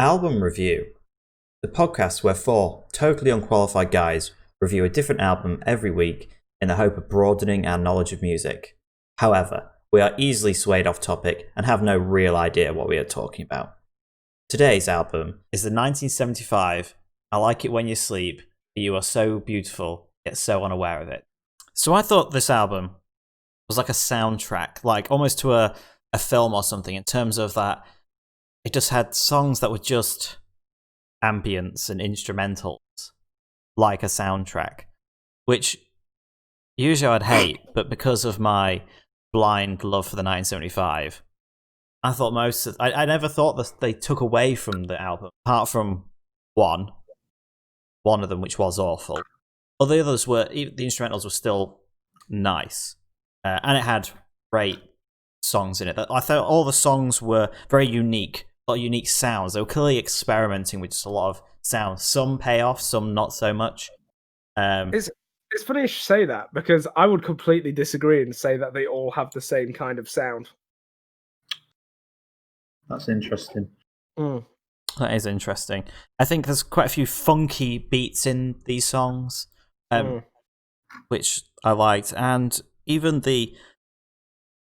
Album Review, the podcast where four totally unqualified guys review a different album every week in the hope of broadening our knowledge of music. However, we are easily swayed off topic and have no real idea what we are talking about. Today's album is the 1975 I Like It When You Sleep, But You Are So Beautiful, Yet So Unaware of It. So I thought this album was like a soundtrack, like almost to a film or something, in terms of that it just had songs that were just ambience and instrumentals, like a soundtrack, which usually I'd hate, but because of my blind love for the 1975, I thought I never thought that they took away from the album, apart from one of them, which was awful. All the others were, the instrumentals were still nice, and it had great songs in it. I thought all the songs were very unique, a lot of unique sounds. They were clearly experimenting with just a lot of sounds. Some pay off, some not so much. It's funny you should say that, because I would completely disagree and say that they all have the same kind of sound. That's interesting. That is interesting. I think there's quite a few funky beats in these songs, which I liked, and even the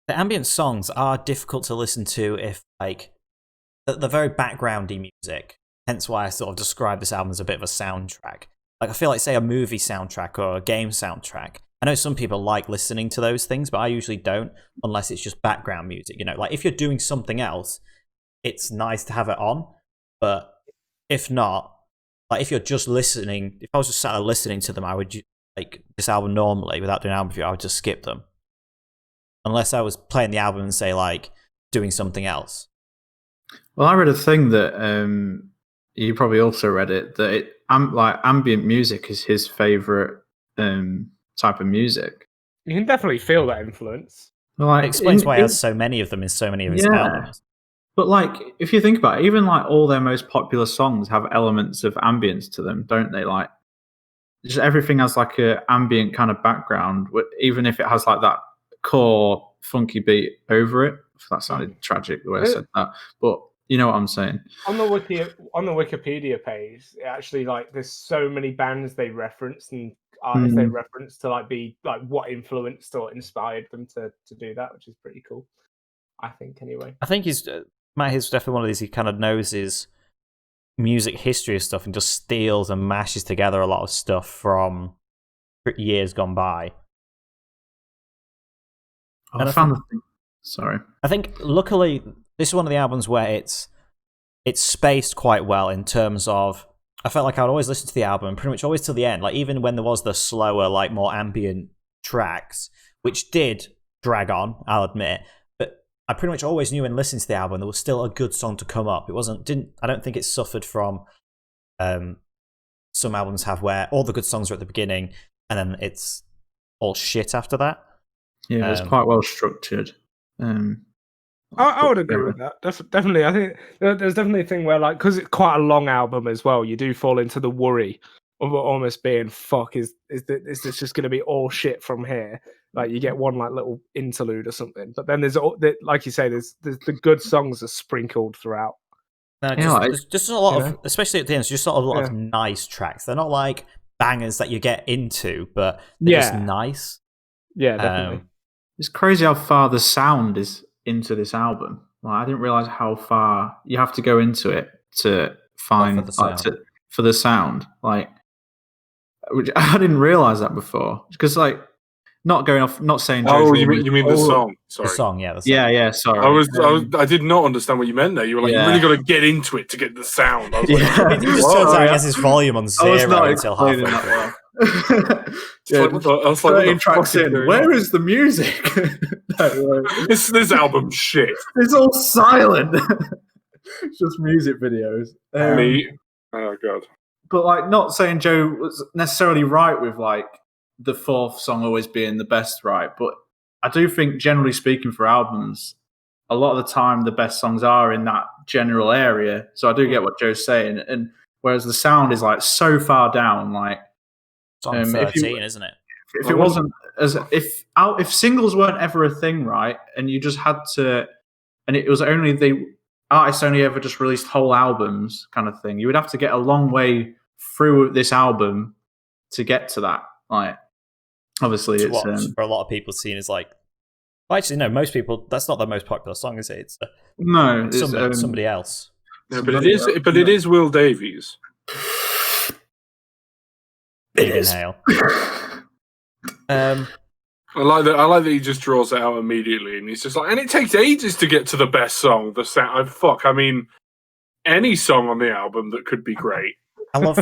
ambient songs are difficult to listen to if, like, the very backgroundy music. Hence why I sort of describe this album as a bit of a soundtrack. Like, I feel like, say, a movie soundtrack or a game soundtrack. I know some people like listening to those things, but I usually don't, unless it's just background music. You know, like, if you're doing something else, it's nice to have it on. But if not, like, if you're just listening, if I was just sat there listening to them, I would, like, this album normally, without doing an album review, I would just skip them. Unless I was playing the album and, say, like, doing something else. Well, I read a thing that you probably also read it, that ambient music is his favourite type of music. You can definitely feel that influence. Well, like, it explains why he has so many of them in so many of his albums. But, like, if you think about it, even, like, all their most popular songs have elements of ambience to them, don't they? Like, just everything has, like, a ambient kind of background, even if it has, like, that core funky beat over it. That sounded tragic the way I said that, but you know what I'm saying. On the Wikipedia page, it actually, like, there's so many bands they reference and artists they reference to, like, be like what influenced or inspired them to do that, which is pretty cool. I think, anyway. I think Matt is definitely one of these. He kind of knows his music history of stuff and just steals and mashes together a lot of stuff from years gone by. Oh, I found the thing. Sorry. I think, luckily, this is one of the albums where it's spaced quite well in terms of, I felt like I would always listen to the album pretty much always till the end. Like, even when there was the slower, like, more ambient tracks, which did drag on, I'll admit, but I pretty much always knew when listening to the album there was still a good song to come up. I don't think it suffered from some albums have where all the good songs are at the beginning and then it's all shit after that. Yeah, it's quite well structured. I would agree with that. Definitely. I think there's definitely a thing where, like, because it's quite a long album as well, you do fall into the worry of almost being, fuck, is this just going to be all shit from here? Like, you get one, like, little interlude or something, but then there's like you say, there's the good songs are sprinkled throughout. Just a lot of, especially at the end, it's just sort of a lot of nice tracks. They're not like bangers that you get into, but they're just nice. Yeah, definitely. It's crazy how far the sound is into this album. Like, I didn't realize how far you have to go into it to find for the sound. Like, which I didn't realize that before. Because, like, not saying. Oh, you mean the song? Sorry. The song, yeah. Yeah. Sorry. I did not understand what you meant there. You were like, you really got to get into it to get the sound. I was like, it just turns out he has his volume on zero until halfway through. I was like, tracks in. Where is the music? This album's shit. It's all silent. It's just music videos. Oh god. But, like, not saying Joe was necessarily right with, like, the fourth song always being the best, right? But I do think, generally speaking, for albums, a lot of the time the best songs are in that general area. So I do get what Joe's saying, and whereas the sound is, like, so far down, like, it's on 13, isn't it? If it wasn't if singles weren't ever a thing, right, and you just had to, and it was only artists only ever just released whole albums kind of thing. You would have to get a long way through this album to get to that. Like, obviously, it's for a lot of people seen as like. Well, actually, no. Most people. That's not the most popular song, is it? It's no, it's, somebody else. No, but it is. But it is Will Davies. Big inhale. I like that. I like that he just draws it out immediately, and he's just like, and it takes ages to get to the best song. The sound. I mean, any song on the album that could be great. I love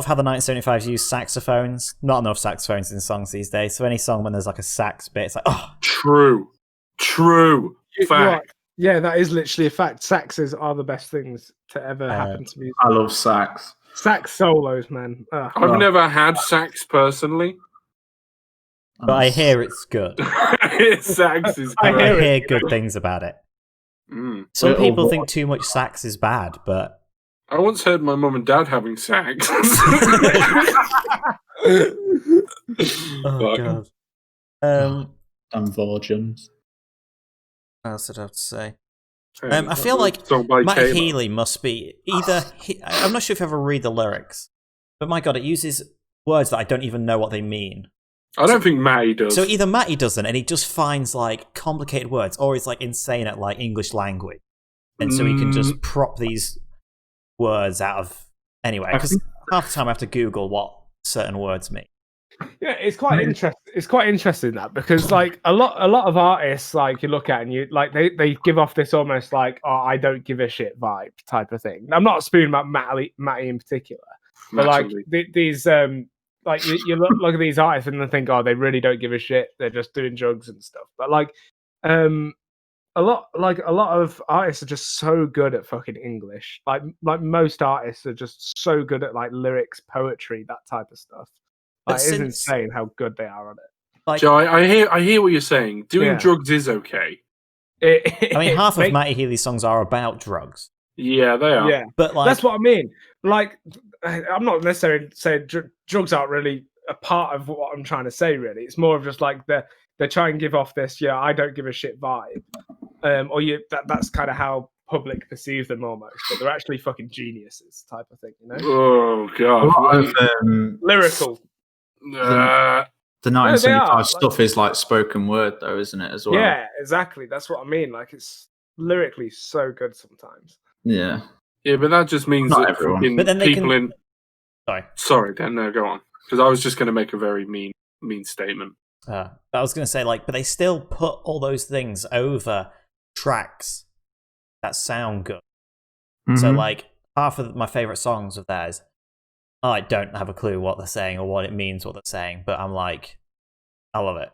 how the 1975s use saxophones. Not enough saxophones in songs these days. So any song when there's like a sax bit, it's like, oh, true fact. Right. Yeah, that is literally a fact. Saxes are the best things to ever happen to music. I love sax. Sax solos, man. I've never had sax personally, but I hear it's good. Sax is. I hear good things about it. Some people think too much sax is bad, but I once heard my mum and dad having sax. Oh god. And virgins. What else did I have to say? I feel like Matt Healy must be either. I'm not sure if you ever read the lyrics, but my god, it uses words that I don't even know what they mean. I don't think Matty does. So either Matty doesn't, and he just finds like complicated words, or he's like insane at like English language, and so he can just prop these words out of anyway. Because half the time I have to Google what certain words mean. Yeah, it's quite interesting. It's quite interesting that because like a lot of artists like you look at and you like they give off this almost like I don't give a shit vibe type of thing. I'm not spooning about Matty in particular, but like these like you look at these artists and they think they really don't give a shit. They're just doing drugs and stuff. But like a lot of artists are just so good at fucking English. Like most artists are just so good at like lyrics, poetry, that type of stuff. Like, it's insane how good they are on it. Like, Joe, I hear what you're saying. Doing drugs is okay. I mean, half of Matty Healy's songs are about drugs. Yeah, they are. Yeah, but like, that's what I mean. Like, I'm not necessarily saying drugs aren't really a part of what I'm trying to say. Really, it's more of just like they try and give off this I don't give a shit vibe, or that's kind of how public perceive them almost, but they're actually fucking geniuses type of thing, you know? Oh god, a lot of lyrical. The 1975 stuff is like spoken word, though, isn't it? As well. Yeah, exactly. That's what I mean. Like, it's lyrically so good sometimes. Yeah, but that just means not that everyone. But then people in. Sorry, Dan. No, go on. Because I was just going to make a very mean statement. I was going to say but they still put all those things over tracks that sound good. Mm-hmm. So like half of my favorite songs of theirs, I don't have a clue what they're saying or what it means what they're saying, but I'm like, I love it.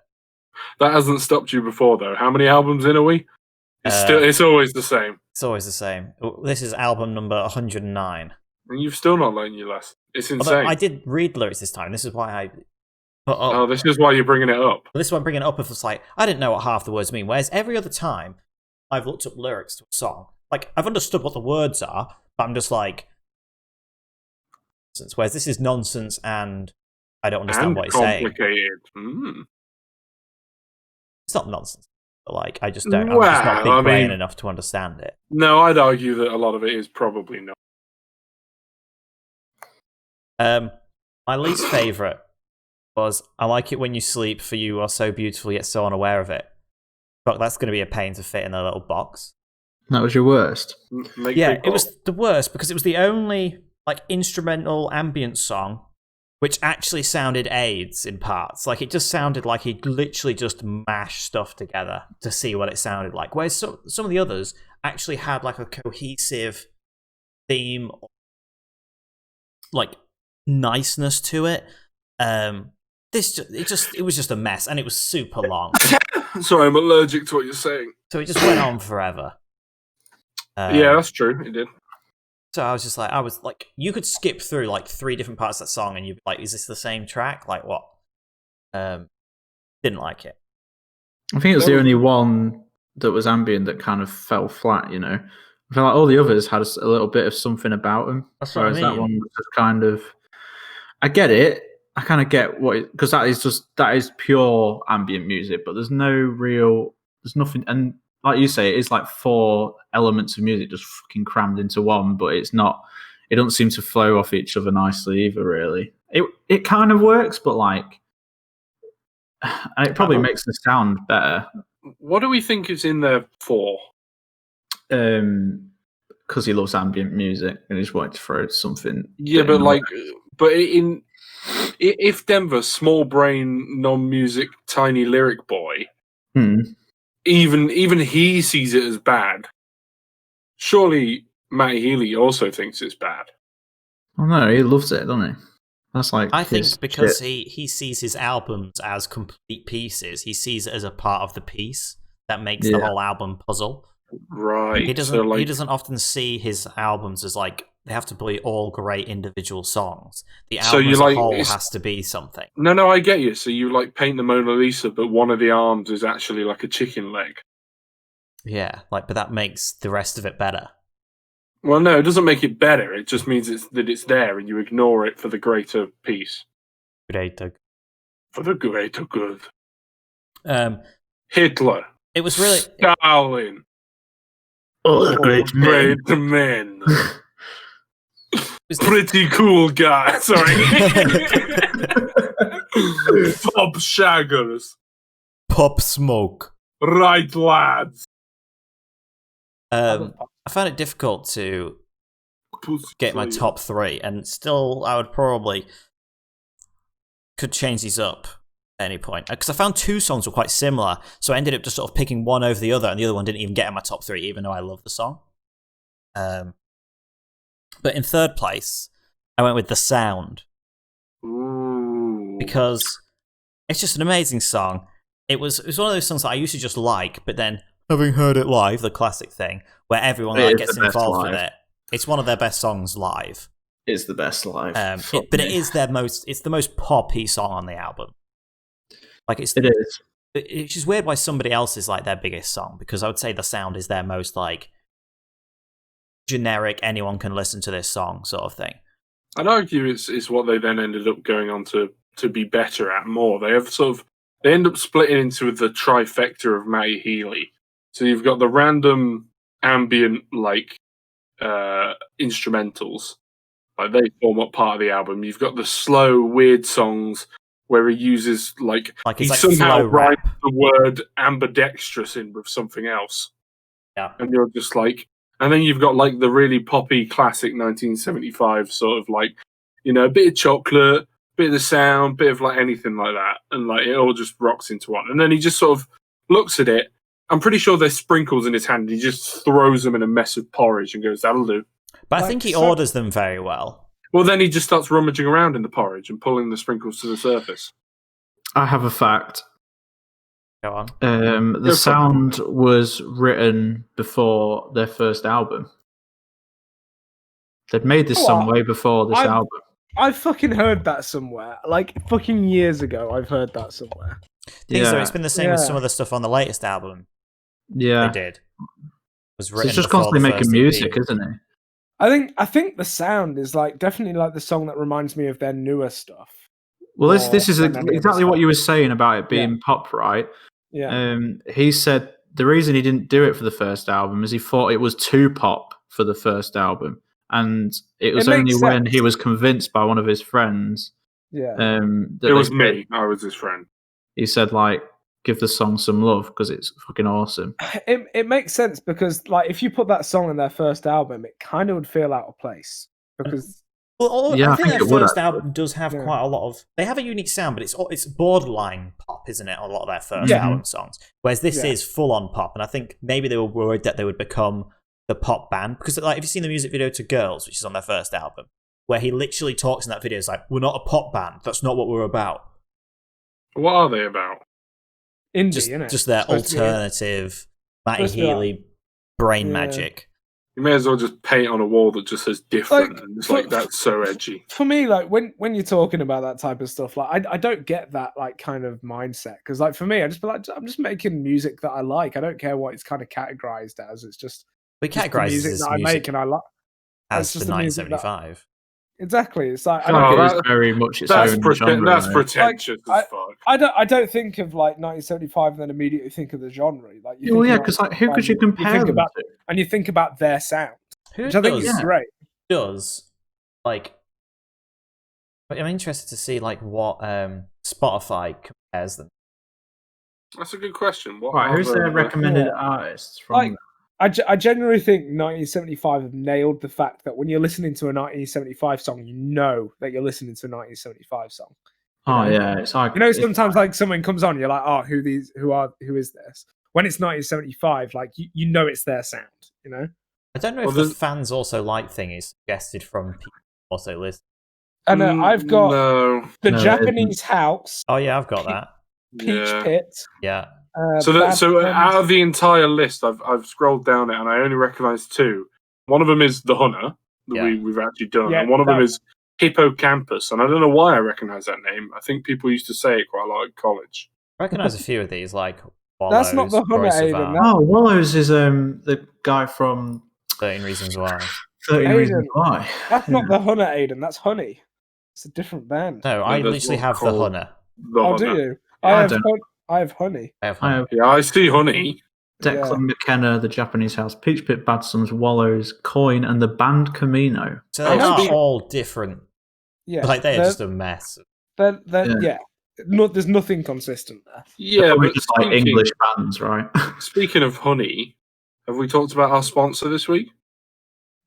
That hasn't stopped you before, though. How many albums in are we? It's always the same. It's always the same. This is album number 109. And you've still not learned your lesson. It's insane. Although I did read lyrics this time. This is why I put up. Oh, this is why you're bringing it up. This is why I'm bringing it up. If it's like, I didn't know what half the words mean. Whereas every other time I've looked up lyrics to a song, like I've understood what the words are, but I'm just like, whereas this is nonsense and I don't understand what he's saying. It's not nonsense, but like I just don't. I'm just not big brain enough to understand it. No, I'd argue that a lot of it is probably not. My least favorite was "I like it when you sleep, for you are so beautiful yet so unaware of it." But that's going to be a pain to fit in a little box. That was your worst. It was the worst because it was the only like instrumental ambient song which actually sounded AIDS in parts. Like it just sounded like he'd literally just mashed stuff together to see what it sounded like. Whereas some of the others actually had like a cohesive theme, like niceness to it. It was just a mess, and it was super long. Sorry, I'm allergic to what you're saying. So it just went on forever. Yeah, that's true. It did. So I was like, you could skip through like 3 different parts of that song, and you'd be like, "Is this the same track? Like what?" Didn't like it. I think it was the only one that was ambient that kind of fell flat. You know, I feel like all the others had a little bit of something about them. That's what I mean. That one was just kind of. I get it. I kind of get because that is pure ambient music, but there's nothing. And like you say, it is like 4 elements of music just fucking crammed into one, but it's not. It doesn't seem to flow off each other nicely either. Really, it kind of works, but like, and it probably makes the sound better. What do we think it's in there for? Because he loves ambient music and he just wanted to throw something. Yeah, but if Denver, small brain, non-music, tiny lyric boy, even he sees it as bad. Surely Matty Healy also thinks it's bad. Oh no, he loves it, doesn't he? That's like I think because he sees his albums as complete pieces, he sees it as a part of the piece that makes the whole album puzzle. Right. He doesn't often see his albums as like they have to be all great individual songs. The album as a whole has to be something. No, I get you. So you like paint the Mona Lisa, but one of the arms is actually like a chicken leg. Yeah, but that makes the rest of it better. Well, no, it doesn't make it better. It just means that it's there, and you ignore it for the greater piece. For the greater good. Hitler. It was really Stalin. Oh, great men. Pretty cool guy. Sorry. Pop shaggers. Pop smoke. Right, lads. I found it difficult to get my top 3, and still I would probably could change these up at any point. Because I found 2 songs were quite similar, so I ended up just sort of picking one over the other, and the other one didn't even get in my top 3, even though I love the song. But in third place, I went with The Sound. Ooh. Because it's just an amazing song. It was one of those songs that I used to just like, but then having heard it live, the classic thing, where everyone gets involved with it. It's one of their best songs live. It's the best live. But it is it's the most poppy song on the album. It is. It's just weird why somebody else is like their biggest song, because I would say The Sound is their most like generic, anyone can listen to this song sort of thing. I'd argue it's what they then ended up going on to be better at more. They end up splitting into the trifecta of Matty Healy. So you've got the random ambient instrumentals, they form up part of the album. You've got the slow, weird songs where he uses he somehow writes the word ambidextrous in with something else. Yeah, and you're just and then you've got the really poppy classic 1975 sort of a bit of chocolate, bit of the sound, bit of anything like that, and it all just rocks into one. And then he just sort of looks at it. I'm pretty sure there's sprinkles in his hand. He just throws them in a mess of porridge and goes, "That'll do." But I think he orders them very well. Well, then he just starts rummaging around in the porridge and pulling the sprinkles to the surface. I have a fact. Go on. The Sound was written before their first album. They'd made this song way before this album. I fucking heard that somewhere. Fucking years ago, I've heard that somewhere. It's been the same with some of the stuff on the latest album. Yeah. They did. It's just constantly making music, isn't it? I think The Sound is definitely the song that reminds me of their newer stuff. Well, this is exactly what you were saying about it being pop, right? Yeah. He said the reason he didn't do it for the first album is he thought it was too pop for the first album, and it was only when he was convinced by one of his friends. Yeah. It was me. I was his friend. He said give the song some love because it's fucking awesome. It makes sense because if you put that song in their first album, it kind of would feel out of place because. Well, I think their first album does have quite a lot of. They have a unique sound, but it's borderline pop, isn't it? A lot of their first album songs, whereas this is full on pop, and I think maybe they were worried that they would become the pop band because, have you seen the music video to "Girls," which is on their first album, where he literally talks in that video, "We're not a pop band. That's not what we're about." What are they about? Indie, innit? Just their alternative Matty Healy brain magic. You may as well just paint on a wall that just says different. And it's that's so edgy. For me, when you're talking about that type of stuff, I don't get that kind of mindset. Because for me, I just be I'm just making music that I like. I don't care what it's kind of categorized as. It's just we categorize music that I make and I like. as the 1975. Exactly. It's like It is very much its own genre. That's pretentious as fuck. I don't think of like 1975 and then immediately think of the genre. Like, because like who could you compare them to? And you think about their sound, which I think is great. Does like? I'm interested to see like what Spotify compares them. That's a good question. Who's their recommended artists from? I genuinely think 1975 have nailed the fact that when you're listening to a 1975 song, you know that you're listening to a 1975 song. It's like sometimes like someone comes on, you're like, oh, who is this? When it's 1975, like you know it's their sound. You know. I don't know if the fans also like thing is suggested from people also listen. And I've got the Japanese House. Oh yeah, I've got that. Peach Pit. Yeah. So out of the entire list, I've scrolled down it and I only recognise two. One of them is the Hunter that we've actually done, and one of them is Hippocampus. And I don't know why I recognise that name. I think people used to say it quite a lot at college. I recognise a few of these, like Wallows. That's not the Hunter, Aidan. Wallows is the guy from 13 Reasons Why. 13 Reasons Why. That's not the Hunter, Aidan. That's Honey. It's a different band. No, I literally have the Hunter. Do you? I have Honey. I see Honey. Declan McKenna, the Japanese House, Peach Pit, Bad Sons, Wallows, Coin, and the band Camino. So they are all different. Yeah, like they're just a mess. There's nothing consistent there. Yeah, but just like English bands, right? Speaking of Honey, have we talked about our sponsor this week?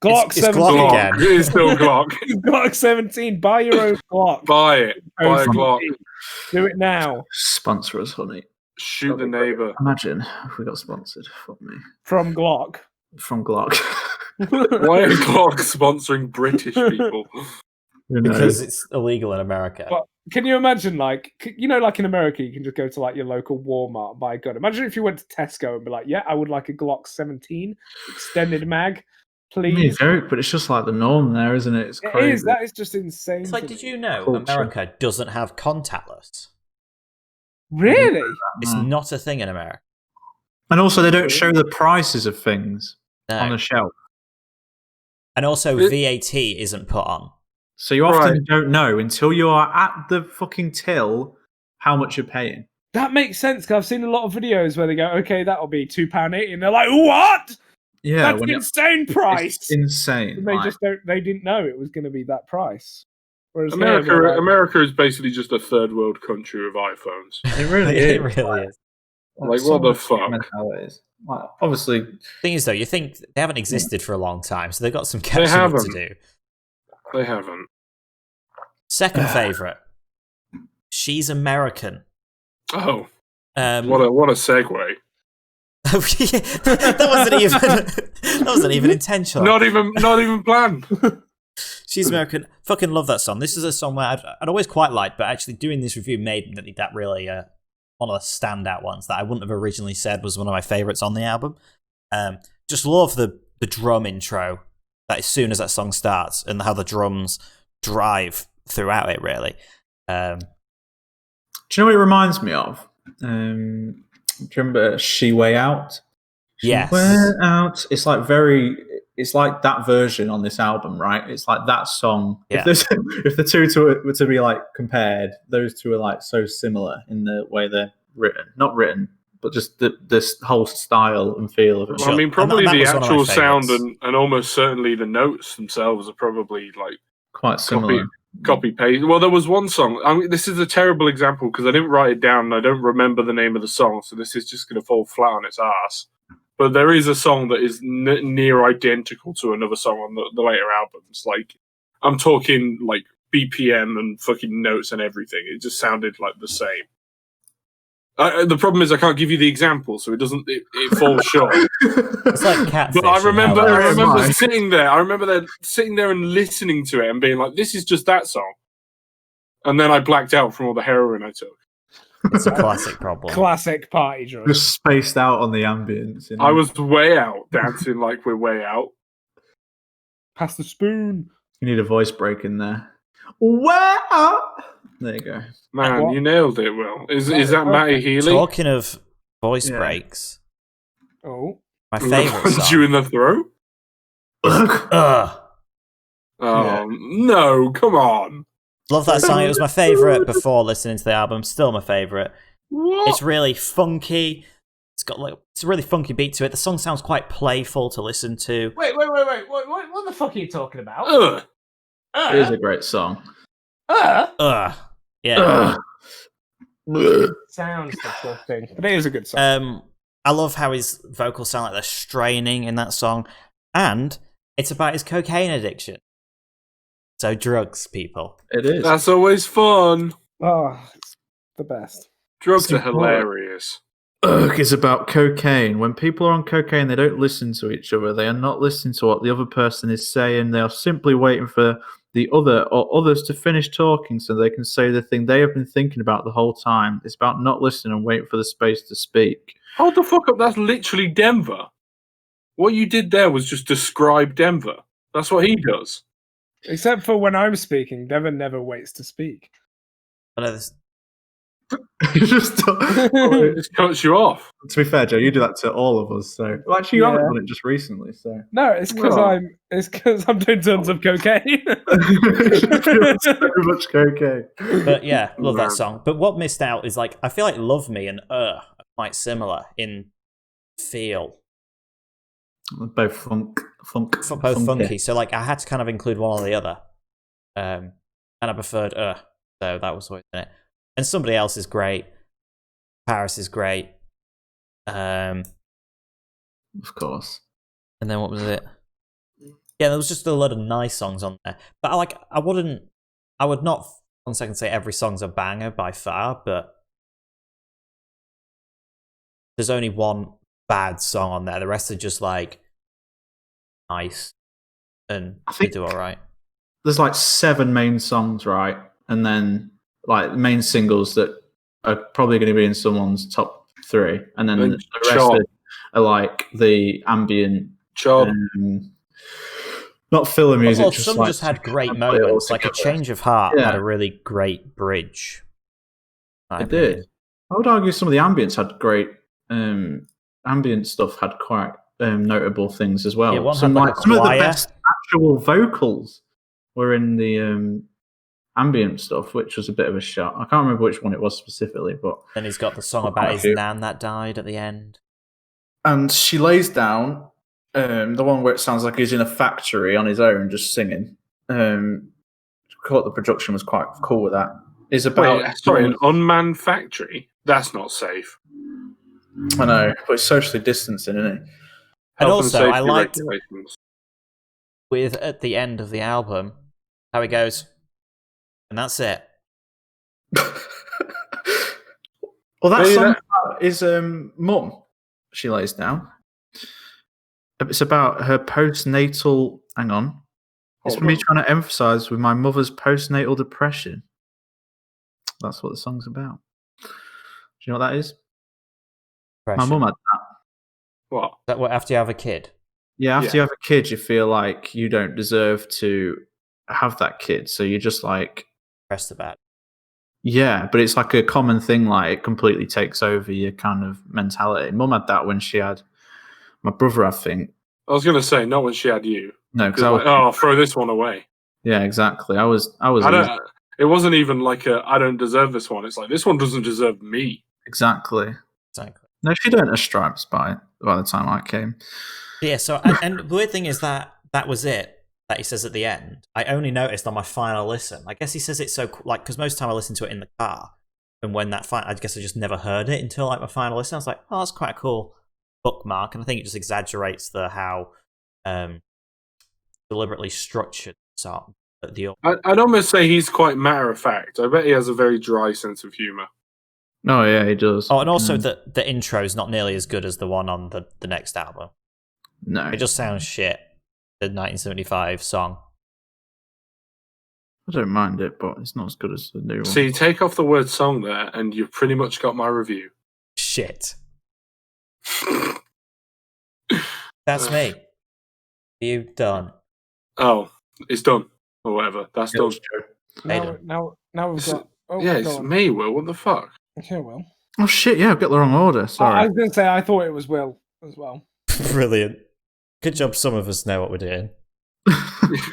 Glock 17. Glock again. It is still Glock. Glock 17. Buy your own Glock. Buy it. Buy a Glock. Do it now. Sponsor us, Honey. Shoot the neighbour. Imagine if we got sponsored. Fuck me. From Glock. From Glock. Why are Glock sponsoring British people? Because it's illegal in America. But can you imagine, like in America, you can just go to like your local Walmart and buy a gun. Imagine if you went to Tesco and be like, yeah, I would like a Glock 17 extended mag. Please. But it's just like the norm there, isn't it? It's crazy. It is. That is just insane. It's like, did you know America doesn't have contactless? Really? It's not a thing in America. And also, they don't show the prices of things on the shelf. And also, VAT isn't put on. So you often don't know until you are at the fucking till how much you're paying. That makes sense, because I've seen a lot of videos where they go, okay, that'll be £2.80, and they're like, what? Yeah, that's an insane price. It's insane. And they didn't know it was going to be that price. Whereas America is basically just a third world country with iPhones. It really is. It really is. Like, what the fuck? Like, obviously, thing is, though, you think they haven't existed for a long time, so they've got some catching up to do. They haven't. Second favourite. She's American. Oh. What a segue. that wasn't even intentional. Not even planned. She's American. Fucking love that song. This is a song where I'd always quite liked, but actually doing this review made that really one of the standout ones that I wouldn't have originally said was one of my favourites on the album. Just love the drum intro that as soon as that song starts and how the drums drive throughout it, really. Do you know what it reminds me of? Do you remember She Way Out? Yes. Way Out. It's like that version on this album, right? It's like that song. Yeah. If the two were to be like compared, those two are like so similar in the way they're written. Not written, but just this whole style and feel of it. I mean, probably the actual sound and almost certainly the notes themselves are probably like quite similar. Copy paste. Well, there was one song. I mean, this is a terrible example because I didn't write it down and I don't remember the name of the song, so this is just going to fall flat on its ass. But there is a song that is near identical to another song on the later albums. Like, I'm talking like BPM and fucking notes and everything. It just sounded like the same. The problem is I can't give you the example, so it falls short. It's like Catfish. But I remember sitting there. I remember sitting there and listening to it and being like, "This is just that song." And then I blacked out from all the heroin I took. It's a classic problem. Classic party drug. Just spaced out on the ambience. You know? I was way out, dancing like we're way out. Pass the spoon. You need a voice break in there. Way out. There you go. Man, you nailed it, Will. Is that Matty Healy? Talking of voice breaks. Oh. My favourite Punch song. you in the throat? Oh, no, come on. Love that song. It was my favourite before listening to the album. Still my favourite. What? It's really funky. It's a really funky beat to it. The song sounds quite playful to listen to. Wait. What the fuck are you talking about? It is a great song. Yeah. Sounds disgusting, but it is a good song. I love how his vocals sound like they're straining in that song, and it's about his cocaine addiction. So drugs, people. It is. That's always fun. Oh, it's the best. Drugs are hilarious. Ugh is about cocaine. When people are on cocaine, they don't listen to each other. They are not listening to what the other person is saying. They are simply waiting for the other or others to finish talking so they can say the thing they have been thinking about the whole time. It's about not listening and waiting for the space to speak. Hold the fuck up. That's literally Denver. What you did there was just describe Denver. That's what he does. Except for when I'm speaking, Devon never waits to speak. I know this. It just cuts you off. To be fair, Joe, you do that to all of us. So, well, actually, you haven't done it just recently. So, No, it's because I'm doing tons of cocaine. so much cocaine. But yeah, love that song. But what missed out is like I feel like "Love Me" and are quite similar in feel. Both both funky. So like I had to kind of include one or the other, and I preferred so that was always in it. And Somebody Else is great. Paris is great. Of course. And then what was it? Yeah, there was just a lot of nice songs on there. But I would not 1 second say every song's a banger by far, but there's only one bad song on there. The rest are just like nice and they do alright. There's like 7 main songs, right? And then like main singles that are probably going to be in someone's top 3, and then the rest are like the ambient, not filler music. Well, some just had great moments, like A Change of Heart had a really great bridge. It did. I would argue some of the ambients had great ambient stuff, had quite notable things as well. Yeah, some of the best actual vocals were in the ambient stuff, which was a bit of a shot. I can't remember which one it was specifically, but then he's got the song about his nan that died at the end. And She Lays Down, the one where it sounds like he's in a factory on his own, just singing. I thought the production was quite cool with that. It's about an unmanned factory. That's not safe. I know, but it's socially distancing, isn't it? And also, I liked with at the end of the album how it goes. And that's it. Well, that song is Mum, She Lays Down. It's about her postnatal. Hang on. It's me trying to emphasize with my mother's postnatal depression. That's what the song's about. Do you know what that is? Depression. My mum had that. What? That what after you have a kid? Yeah, after you have a kid, you feel like you don't deserve to have that kid, so you just like press the bad. Yeah, but it's like a common thing. Like it completely takes over your kind of mentality. Mum had that when she had my brother, I think. I was going to say not when she had you. No, because I'll throw this one away. Yeah, exactly. I was. It wasn't even like I don't deserve this one. It's like this one doesn't deserve me. Exactly. No, she learned her stripes by the time I came. Yeah. So and the weird thing is that was it. That he says at the end, I only noticed on my final listen. I guess he says it so like because most of the time I listen to it in the car, and when I guess I just never heard it until like my final listen. I was like, oh, that's quite a cool bookmark, and I think it just exaggerates how deliberately structured song. I'd almost say he's quite matter of fact. I bet he has a very dry sense of humor. Oh yeah, he does. Oh, and also the intro is not nearly as good as the one on the next album. No, it just sounds shit. The 1975 song. I don't mind it, but it's not as good as the new one. So you take off the word song there, and you've pretty much got my review. Shit. That's me. You done? Oh, it's done or whatever. That's done. Now we've got. Oh, yeah, it's me, Will. What the fuck? Okay, Will. Oh shit! Yeah, I've got the wrong order. Sorry. I was going to say I thought it was Will as well. Brilliant. Good job. Some of us know what we're doing.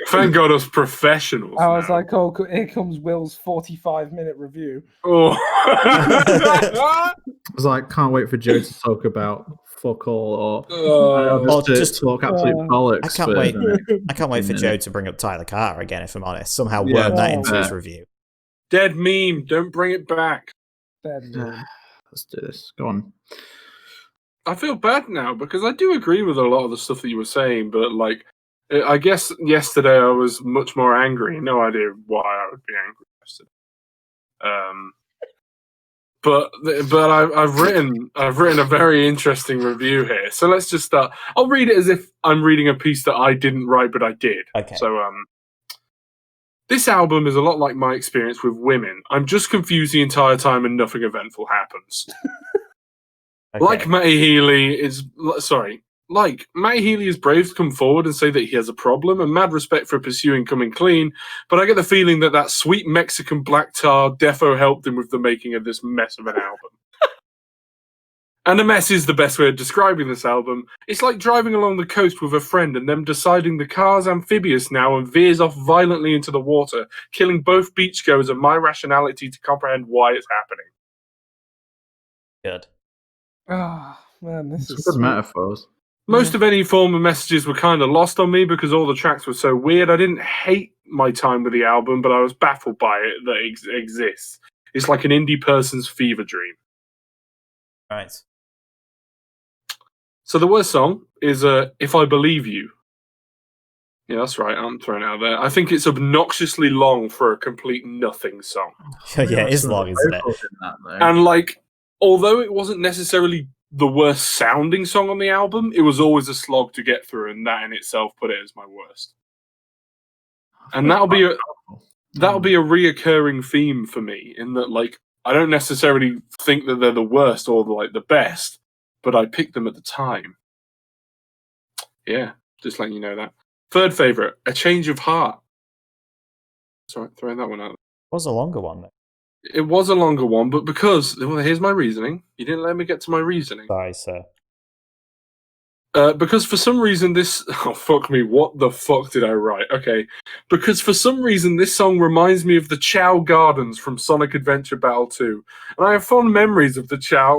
Thank God us professionals. I was now. like, oh, here comes Will's 45-minute review. Oh. I was like, can't wait for Joe to talk about fuck all or just talk absolute bollocks. I can't wait. I can't wait for Joe to bring up Tyler Carter again. If I'm honest, somehow worm that into his review. Dead meme. Don't bring it back. Dead meme. Let's do this. Go on. I feel bad now because I do agree with a lot of the stuff that you were saying, but like, I guess yesterday I was much more angry. No idea why I would be angry yesterday. But I've written a very interesting review here. So let's just start. I'll read it as if I'm reading a piece that I didn't write, but I did. Okay. So this album is a lot like my experience with women. I'm just confused the entire time and nothing eventful happens. Okay. Like Matty Healy is brave to come forward and say that he has a problem, and mad respect for pursuing coming clean, but I get the feeling that sweet Mexican black tar defo helped him with the making of this mess of an album. And a mess is the best way of describing this album. It's like driving along the coast with a friend and them deciding the car's amphibious now and veers off violently into the water, killing both beachgoers and my rationality to comprehend why it's happening. Good. Oh, man, this is good metaphors. Most of any form of messages were kind of lost on me because all the tracks were so weird. I didn't hate my time with the album, but I was baffled by it that it exists. It's like an indie person's fever dream. Right. So the worst song is If I Believe You. Yeah, that's right. I'm throwing it out there. I think it's obnoxiously long for a complete nothing song. Yeah, it is long, isn't it? And like, although it wasn't necessarily the worst sounding song on the album, it was always a slog to get through, and that in itself put it as my worst. And that'll be a reoccurring theme for me, in that like I don't necessarily think that they're the worst or the best, but I picked them at the time. Yeah, just letting you know that. Third favorite, A Change of Heart. Sorry, throwing that one out. It was a longer one, though. It was a longer one, but because... Well, here's my reasoning. You didn't let me get to my reasoning. Sorry, sir. Because for some reason this... Oh, fuck me. What the fuck did I write? Okay. Because for some reason this song reminds me of the Chow Gardens from Sonic Adventure Battle 2. And I have fond memories of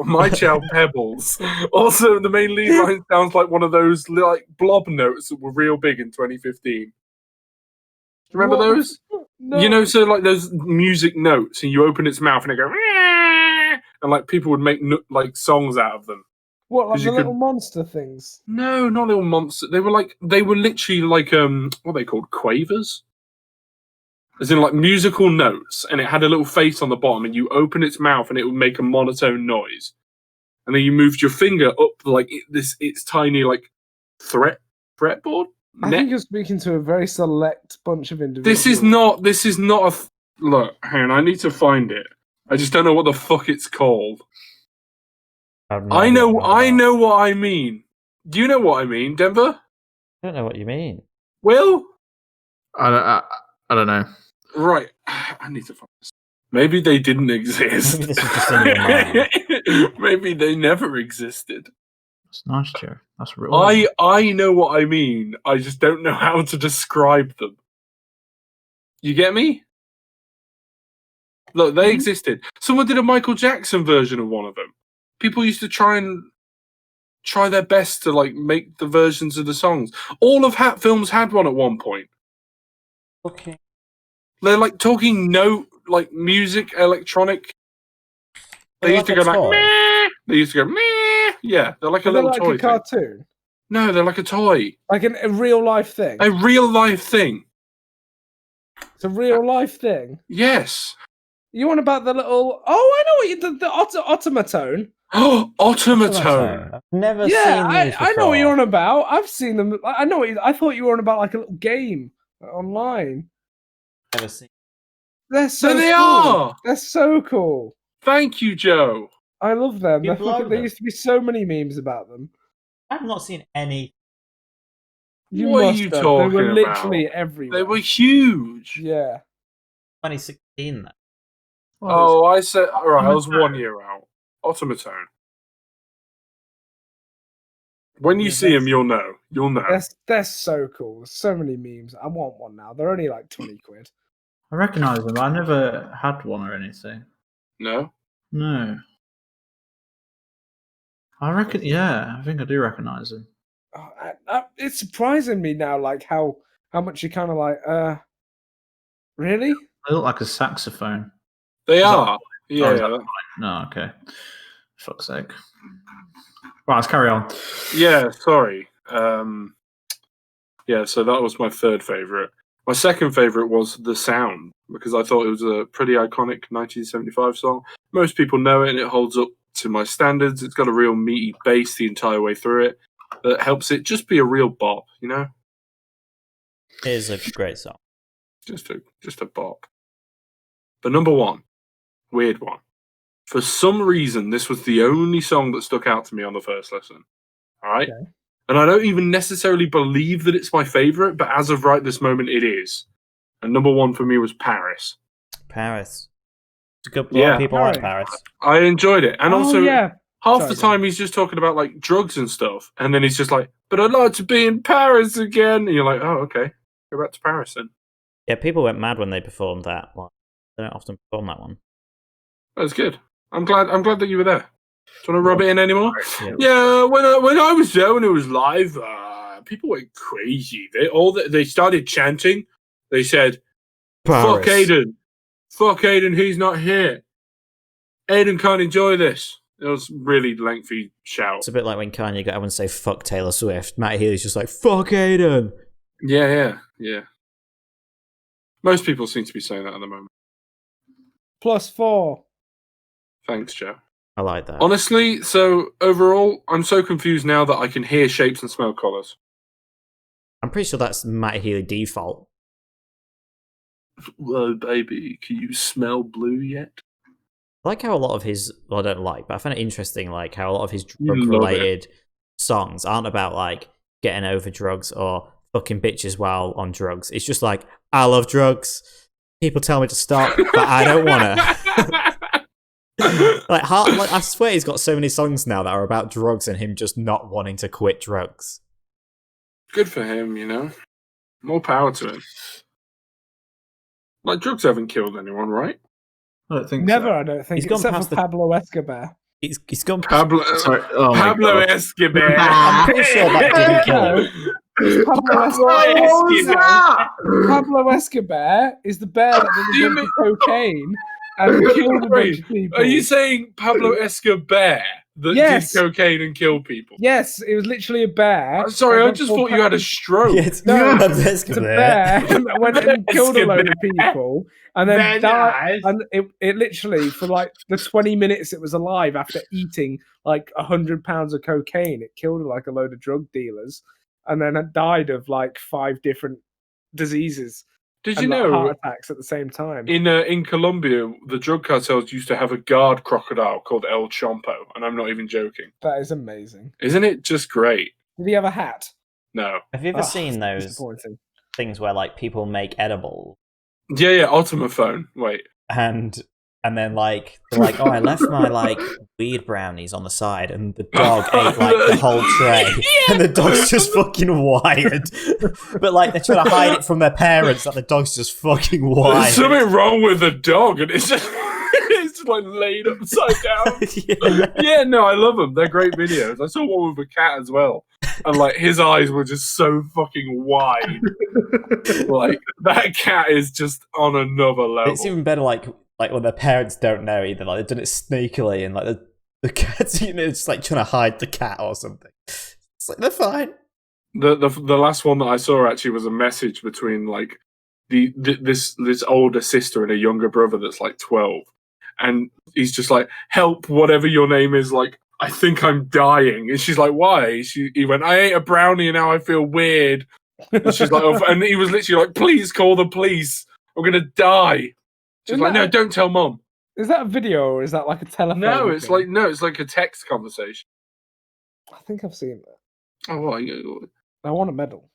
my Chow Pebbles. Also, the main lead line sounds like one of those like blob notes that were real big in 2015. Remember those? No. You know, so like those music notes, and you open its mouth and it goes, and like people would make like songs out of them. What, like the little monster things? No, not little monsters. They were literally like what are they called? Quavers? As in like musical notes, and it had a little face on the bottom, and you open its mouth and it would make a monotone noise. And then you moved your finger up like its tiny like fretboard. I think you're speaking to a very select bunch of individuals. This is not a... Look, hang on, I need to find it. I just don't know what the fuck it's called. I know what I mean. Do you know what I mean, Denver? I don't know what you mean. Will? I don't know. Right. I need to find this. Maybe they didn't exist. Maybe this is just in your mind. Maybe they never existed. That's nice, Joe. That's real. I know what I mean. I just don't know how to describe them. You get me? Look, they existed. Someone did a Michael Jackson version of one of them. People used to try their best to like make the versions of the songs. All of Hat Films had one at one point. Okay. They're like talking like music, electronic. They used to go like meh. They used to go meh. Yeah, they're like a little toy. Like a cartoon. No, they're like a toy. Like a real life thing. A real life thing. It's a real life thing. Yes. You want about the little? Oh, I know what the automaton. Oh, automaton. I've never seen these I know what you're on about. I've seen them. I know. I thought you were on about like a little game online. Never seen. They're so There they cool. are. They're so cool. Thank you, Joe. I love them. There There used to be so many memes about them. I've not seen any. What are you talking They were about? literally everywhere. They were huge. Yeah. 2016. Then. Oh, I said, all right, I was 1 year out. Automaton. When you see them, you'll know. You'll know. They're so cool. There's so many memes. I want one now. They're only like 20 quid. I recognise them. I never had one or anything. No? No. I think I do recognise them. It's surprising me now, like how much you kind of like, really? They look like a saxophone. They Is are. that Yeah. fine? No, okay. Fuck's sake. Right, let's carry on. Yeah, sorry. Yeah, so that was my third favourite. My second favourite was The Sound, because I thought it was a pretty iconic 1975 song. Most people know it, and it holds up to my standards. It's got a real meaty bass the entire way through it that helps it just be a real bop, you know? It is a great song. Just a bop. But number one, weird one. For some reason, this was the only song that stuck out to me on the first listen. All right? Okay. And I don't even necessarily believe that it's my favourite, but as of right this moment, it is. And number one for me was Paris. Paris. It's a good lot of people like Paris. I enjoyed it. And also, half the Sorry, time he's just talking about like drugs and stuff. And then he's just like, but I'd like to be in Paris again. And you're like, oh, okay. Go back to Paris then. Yeah, people went mad when they performed that. Like, they don't often perform that one. That was good. I'm glad that you were there. Do you want to rub it in anymore? Yeah. When I was there when it was live, people went crazy. They started chanting. They said, "Fuck Aidan, fuck Aidan. He's not here. Aidan can't enjoy this." It was really lengthy shout. It's a bit like when Kanye got everyone to say "fuck Taylor Swift." Matt Healy's just like "fuck Aidan." Yeah. Most people seem to be saying that at the moment. +4. Thanks, Joe. I like that. Honestly, so overall, I'm so confused now that I can hear shapes and smell colours. I'm pretty sure that's Matt Healy default. Whoa, baby, can you smell blue yet? I like how a lot of his, well, I don't like, but I find it interesting, like how a lot of his You love drug-related songs aren't about like getting over drugs or fucking bitches while on drugs. It's just like, I love drugs. People tell me to stop, but I don't wanna. like, I swear he's got so many songs now that are about drugs and him just not wanting to quit drugs. Good for him, you know? More power to him. Like, drugs haven't killed anyone, right? I don't think Never, so. I don't think. He's gone Except past for the- Pablo Escobar. He's gone. Pablo God. Escobar. I'm pretty sure that didn't kill him. Pablo Escobar is the bear that did a bunch of cocaine and killed a bunch of people. Are you saying Pablo Escobar that Yes. did cocaine and killed people? Yes, it was literally a bear. I'm sorry, I And just then thought you had a stroke. Yeah, it's No, Pablo It's a Escobar. bear that went and killed a load of people and then died. And it literally, for like the 20 minutes it was alive after eating like 100 pounds of cocaine, it killed like a load of drug dealers and then it died of like 5 different diseases. Did and you like know heart attacks at the same time? in Colombia the drug cartels used to have a guard crocodile called El Chompo, and I'm not even joking. That is amazing. Isn't it just great? Did he have a hat? No. Have you ever Oh, seen those disappointing. things where like people make edibles Yeah, automaphone. Wait. and then like they're like, oh, I left my like weed brownies on the side and the dog ate like the whole tray and the dog's just fucking wired. But like they're trying to hide it from their parents that the dog's just fucking There's wired. something wrong with the dog, and it's just it's like laid upside down. Yeah, no, I love them. They're great videos. I saw one with a cat as well, and like his eyes were just so fucking wide. Like that cat is just on another level. It's even better like when their parents don't know either. Like they've done it sneakily and like the cat's just like trying to hide the cat or something. It's like they're fine. The last one that I saw actually was a message between like this older sister and a younger brother that's like 12, and he's just like, help, whatever your name is, like I think I'm dying. And she's like, why? He went, I ate a brownie and now I feel weird. And she's like, oh, and he was literally like, please call the police, I'm gonna die. She's like, no, don't tell mom. Is that a video or is that like a telephone? No, it's thing? like a text conversation. I think I've seen that. Oh, what? I want a medal.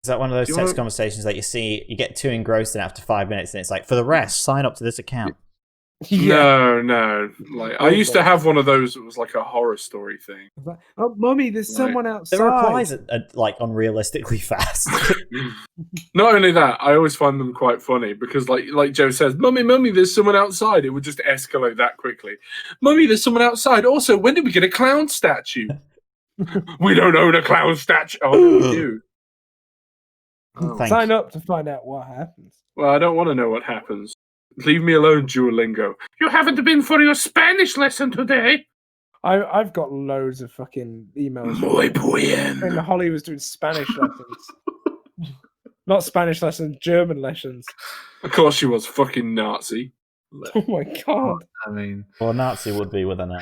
Is that one of those Do you text wanna- conversations that you see, you get too engrossed in after 5 minutes and it's like, for the rest, sign up to this account. No. Like I used to have one of those. It was like a horror story thing. Like, oh, mummy, there's Right. someone outside. The replies are like unrealistically fast. Not only that, I always find them quite funny because, like Joe says, "Mummy, there's someone outside." It would just escalate that quickly. Mummy, there's someone outside. Also, when did we get a clown statue? We don't own a clown statue. Oh, no, we do. Oh. Thank Sign you. up to find out what happens. Well, I don't want to know what happens. Leave me alone, Duolingo. You haven't been for your Spanish lesson today. I've got loads of fucking emails. Muy bien. And Holly was doing Spanish lessons. Not Spanish lessons, German lessons. Of course she was. Fucking Nazi. Oh my god. I mean, Well, Nazi would be with an A.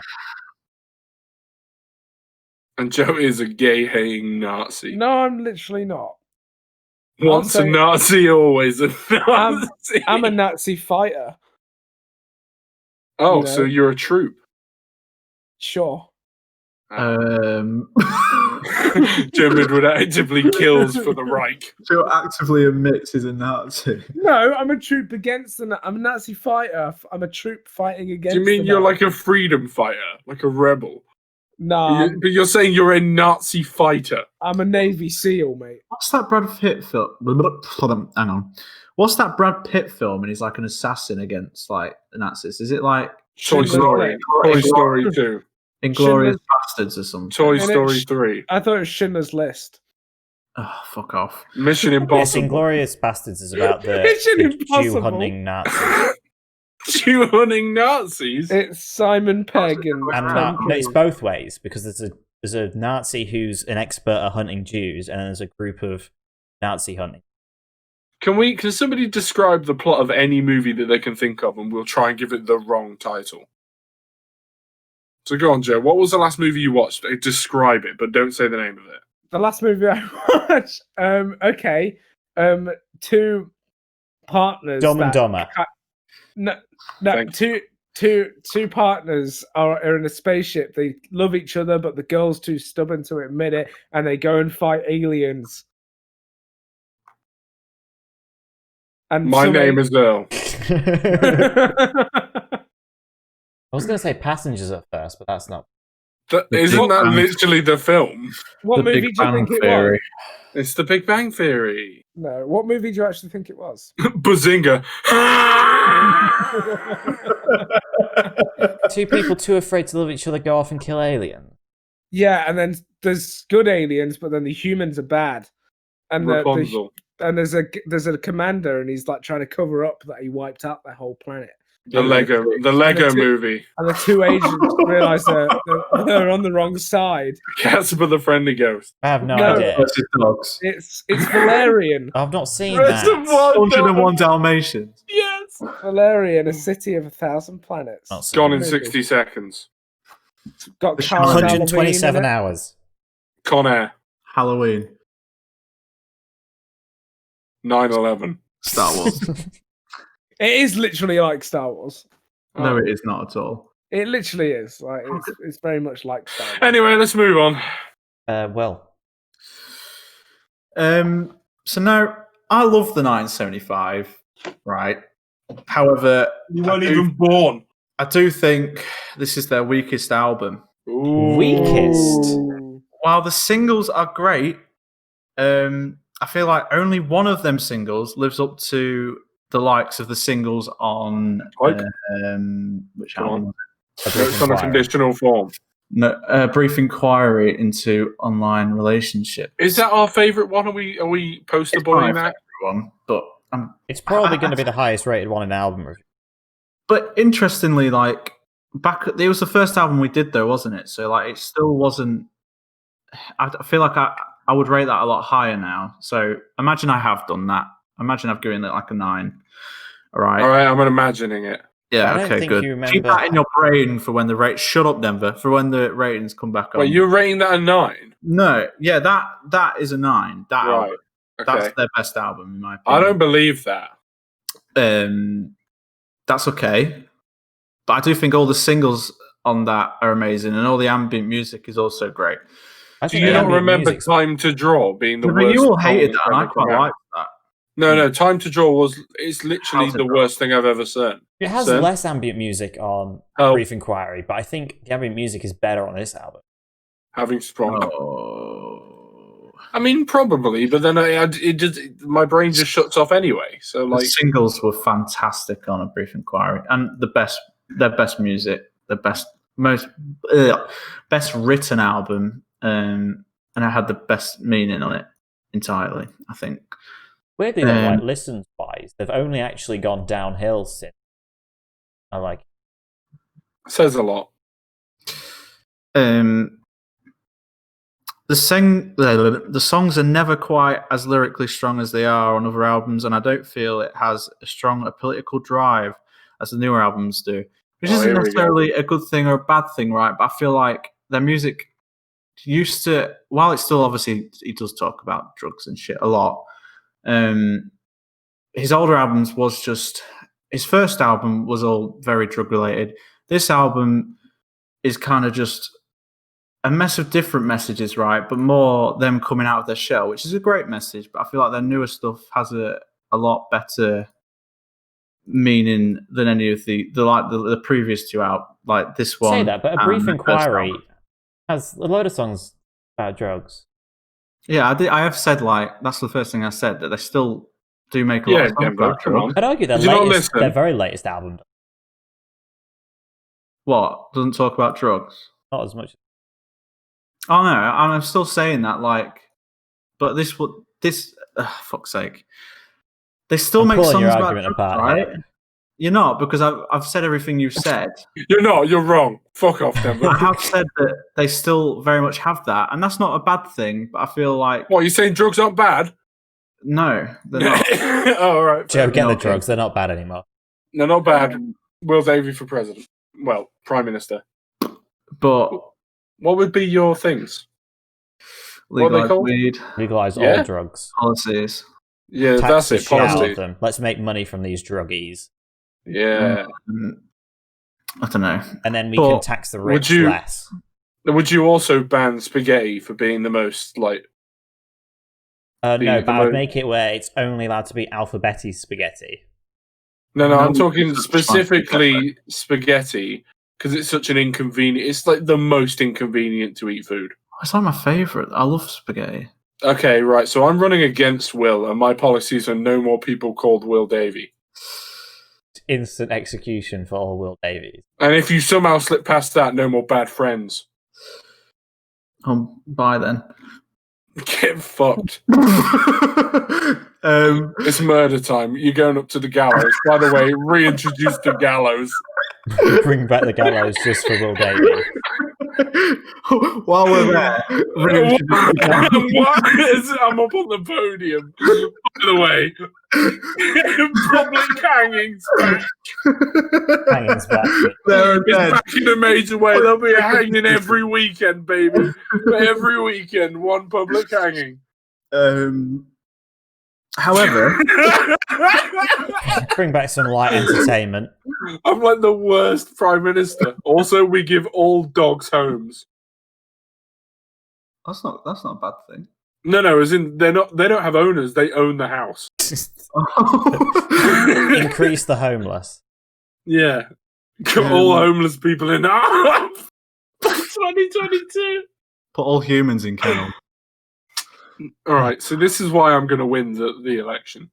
And Joe is a gay-hating Nazi. No, I'm literally not. Once a say- Nazi, always a Nazi. I'm a Nazi fighter. Oh, you know. so you're a troop. Sure. Joe Midwood actively kills for the Reich. Joe actively admits he's a Nazi. No, I'm a troop against I'm a Nazi fighter. I'm a troop fighting against. Do you mean the you're Nazis. like a freedom fighter, like a rebel? Nah, But you're saying you're a Nazi fighter. I'm a Navy SEAL, mate. What's that Brad Pitt film? Hang on. What's that Brad Pitt film? And he's like an assassin against like the Nazis. Is it like Toy Schindler's Story. List. Toy Story 2. Inglorious Bastards or something? Toy And Story it's- 3. I thought it was Schindler's List. Oh, fuck off. Mission Yes, Impossible. Inglorious Bastards is about the Mission Jew Impossible. hunting Nazis. Jew hunting Nazis. It's Simon Pegg and And Tom no, it's Cruise. both ways because there's a Nazi who's an expert at hunting Jews, and then there's a group of Nazi hunting. Can somebody describe the plot of any movie that they can think of, and we'll try and give it the wrong title? So go on, Joe. What was the last movie you watched? Describe it, but don't say the name of it. The last movie I watched. Okay. Two partners. Dumb and that- Dumber. No, Thanks. two partners are in a spaceship. They love each other, but the girl's too stubborn to admit it, and they go and fight aliens. And My name is Earl. I was going to say Passengers at first, but that's not. Isn't Big that Bang. literally the film? What The movie Big do you Bang think Theory. it It's The Big Bang Theory. was? No. What movie do you actually think it was? Bazinga. Two people too afraid to love each other go off and kill aliens. Yeah, and then there's good aliens, but then the humans are bad. And Rapunzel. and there's a commander, and he's like trying to cover up that he wiped out the whole planet. The Lego movie. And the two agents realize they're on the wrong side. Casper the Friendly Ghost. I have no No. idea. Versus dogs. It's Valerian. I've not seen Reservoir that. 101 Dalmatians. Yes. Valerian, a city of 1,000 planets. Not seen Gone in it. 60 seconds. Got The Cara Delevingne in 127 it. hours. Con Air. Halloween. 9/11. Star Wars. It is literally like Star Wars. No, it is not at all. It literally is. Like it's very much like Star Wars. Anyway, let's move on. Well, So now, I love the 975, right? However, You weren't even born. I do think this is their weakest album. weakest. Ooh. While the singles are great, I feel like only one of them singles lives up to the likes of the singles on Like? which Come album? on. Was it? It's on a conditional form. No, Brief Inquiry into Online Relationship. Is that our favourite one? Are we poster It's boying my that? favourite one, but It's probably going to be the highest rated one in album review. But interestingly, like it was the first album we did, though, wasn't it? So like, it still wasn't. I feel like I would rate that a lot higher now. So imagine I have done that. Imagine I've given it like a 9. All right. All right, I'm imagining it. Yeah. I don't Okay. think Good. you remember- Keep that in your brain for when the rate. Shut up, Denver. For when the ratings come back on. Wait, you're rating that a 9? No. Yeah. That is a 9. That Right. album, Okay. that's their best album in my I opinion. don't believe that. That's okay. But I do think all the singles on that are amazing, and all the ambient music is also great. I Do think you the not ambient remember music's- Time to Draw being the But worst? you all song hated that's that, and I ever quite come out? liked that. No. Time to Draw it's literally How to the Draw. worst thing I've ever seen. It has Sir? less ambient music on Oh. Brief Inquiry, but I think the ambient music is better on this album. Having Sprung. Oh. I mean, probably, but then my brain just shuts off anyway. So, The like, singles were fantastic on A Brief Inquiry, and their best music, the best written album, and it had the best meaning on it entirely, I think. Weirdly, though, like listens-wise, they've only actually gone downhill since. I like. says a lot. The songs are never quite as lyrically strong as they are on other albums, and I don't feel it has as strong a political drive as the newer albums do, which isn't necessarily a good thing or a bad thing, right? But I feel like their music used to, while it's still obviously he does talk about drugs and shit a lot. His older albums was just his first album was all very drug related. This album is kind of just a mess of different messages, right? But more them coming out of their shell, which is a great message. But I feel like their newer stuff has a lot better meaning than any of the previous two out. Like this one. Say that, but A Brief Inquiry has a load of songs about drugs. Yeah, I have said that's the first thing I said, that they still do make a lot of songs about drugs. I'd argue their very latest album. What? Doesn't talk about drugs? Not as much. Oh no, I'm still saying that, but fuck's sake. They still make songs about drugs, right? You're not, because I've said everything you've said. You're not, you're wrong. Fuck off, Denver. I have said that they still very much have that, and that's not a bad thing, but I feel like... What, you're saying drugs aren't bad? No, they're not. Oh, all right. Joe, get the drugs, they're not bad anymore. They're not bad. Will Davey for president. Well, Prime Minister. But... What would be your things? Legalize weed. Legalize all drugs. Policies. Yeah, Tax that's it. Policies. Them. Let's make money from these druggies. Yeah. I don't know. And then we can tax the rich less. Would you also ban spaghetti for being the most, like... No, but I'd make it where it's only allowed to be alphabetic spaghetti. No, I'm talking specifically spaghetti, because it's such an inconvenient... It's like the most inconvenient to eat food. It's like my favourite. I love spaghetti. Okay, right. So I'm running against Will, and my policies are no more people called Will Davey. Instant execution for all Will Davies. And if you somehow slip past that, no more bad friends. Bye then. Get fucked. It's murder time. You're going up to the gallows. By the way, reintroduce the gallows. Bring back the gallows just for Will Davies. While we're there, I'm up on the podium. By the way, public hanging's back. Hanging's back. It's back in a major way. There'll be a hanging every weekend, baby. Every weekend, one public hanging. However, bring back some light entertainment. I'm like the worst Prime Minister. Also, we give all dogs homes. That's not a bad thing. No, as in they don't have owners, they own the house. Increase the homeless. Yeah. All homeless people in 2022. Put all humans in kennel. All right, so this is why I'm going to win the election.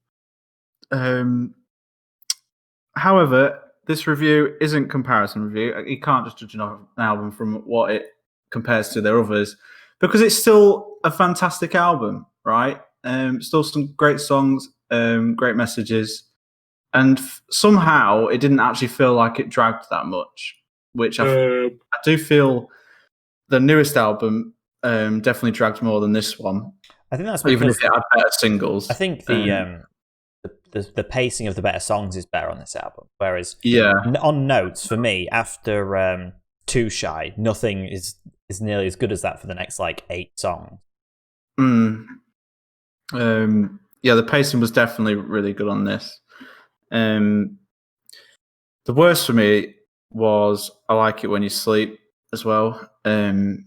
However, this review isn't comparison review. You can't just judge an album from what it compares to their others, because it's still a fantastic album, right? Still some great songs, great messages, and somehow it didn't actually feel like it dragged that much, which I do feel the newest album definitely dragged more than this one. I think that's even if it had better singles. I think the pacing of the better songs is better on this album. Whereas on notes, for me, after Too Shy, nothing is nearly as good as that for the next 8 songs. The pacing was definitely really good on this. The worst for me was I Like It When You Sleep as well. I'm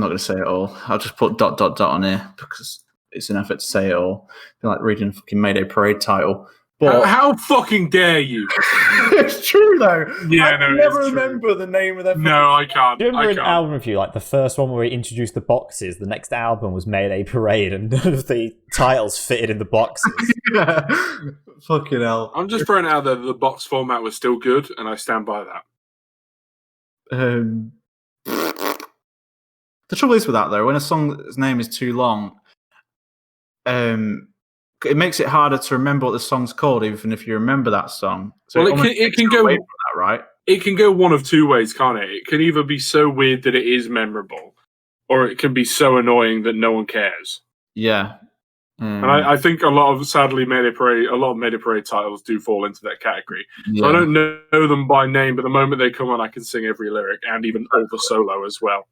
not going to say it all. I'll just put ... on here because it's an effort to say it all. I feel like reading a fucking Mayday Parade title. But how fucking dare you? it's true though. Yeah, I no, can it's never true. remember the name of their. No, I can't. Do you remember I an can't. album review, like the first one where he introduced the boxes? The next album was Mayday Parade, and none of the titles fitted in the boxes. Yeah. Fucking hell. I'm just throwing it out there that the box format was still good, and I stand by that. The trouble is with that though, when a song's name is too long, it makes it harder to remember what the song's called, even if you remember that song. So Well, it can go away from that, right? It can go one of two ways, can't it? It can either be so weird that it is memorable, or it can be so annoying that no one cares. Yeah. And I think a lot of Mayday Parade titles do fall into that category. Yeah. So I don't know them by name, but the moment they come on, I can sing every lyric and even all the solo as well.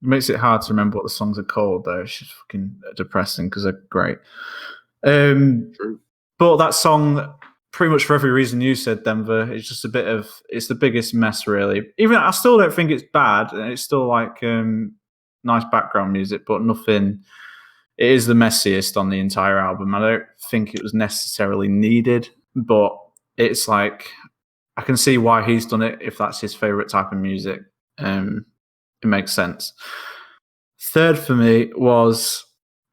It makes it hard to remember what the songs are called, though. It's just fucking depressing because they're great. True. But that song, pretty much for every reason you said, Denver, it's just it's the biggest mess, really. Even I still don't think it's bad, and it's still like nice background music, but nothing. It is the messiest on the entire album. I don't think it was necessarily needed, but it's like I can see why he's done it if that's his favorite type of music. It makes sense. Third for me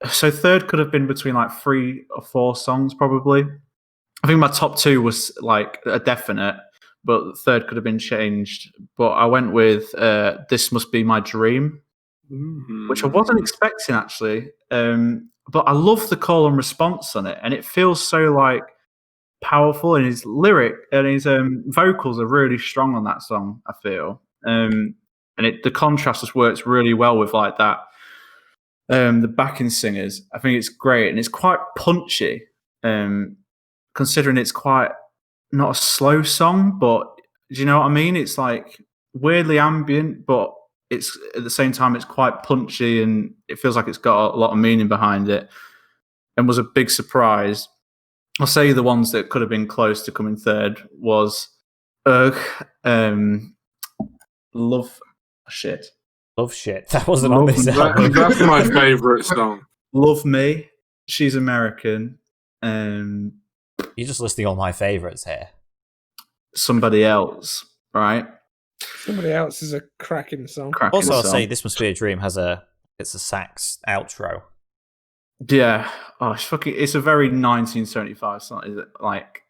third could have been between like 3 or 4 songs probably. I think my top 2 was like a definite, but the third could have been changed. But I went with This Must Be My Dream, which I wasn't expecting actually. But I love the call and response on it, and it feels so like powerful, and his lyric and his vocals are really strong on that song, I feel. And the contrast just works really well with like that. The backing singers, I think it's great, and it's quite punchy. Considering it's quite not a slow song, but do you know what I mean? It's like weirdly ambient, but it's at the same time it's quite punchy, and it feels like it's got a lot of meaning behind it, and was a big surprise. I'll say the ones that could have been close to coming third was Love Shit. Love Shit. That wasn't on this album. That's my favourite song. Love Me, She's American, You're just listing all my favourites here. Somebody Else, right? Somebody Else is a cracking song. Also, I'll say This Must Be a Dream it's a sax outro. Yeah. Oh, it's a very 1975 song, is it? Like,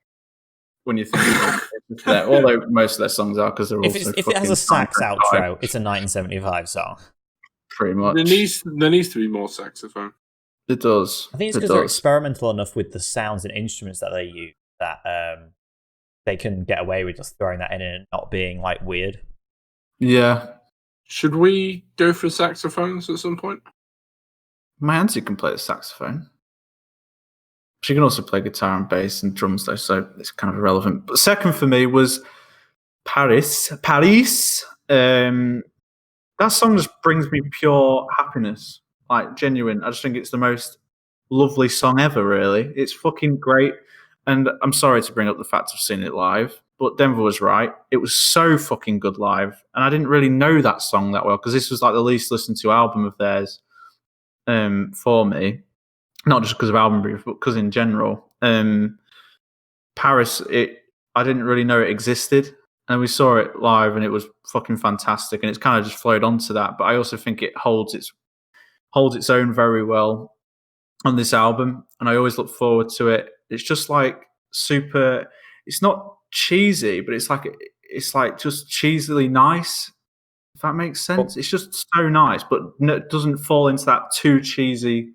when you think of it. Although most of their songs are, because they're also If it has a sax outro, it's a 1975 song. Pretty much. There needs to be more saxophone. It does. I think it's because they're experimental enough with the sounds and instruments that they use that they can get away with just throwing that in and not being like weird. Yeah. Should we go for saxophones at some point? My auntie can play the saxophone. She can also play guitar and bass and drums, though, so it's kind of irrelevant. But second for me was Paris. That song just brings me pure happiness, like genuine. I just think it's the most lovely song ever, really. It's fucking great. And I'm sorry to bring up the fact I've seen it live, but Denver was right. It was so fucking good live. And I didn't really know that song that well, because this was like the least listened to album of theirs for me. Not just because of album brief, but because in general. Paris, I didn't really know it existed. And we saw it live and it was fucking fantastic. And it's kind of just flowed onto that. But I also think it holds its own very well on this album. And I always look forward to it. It's just like super, it's not cheesy, but it's like just cheesily nice. If that makes sense. It's just so nice, but it doesn't fall into that too cheesy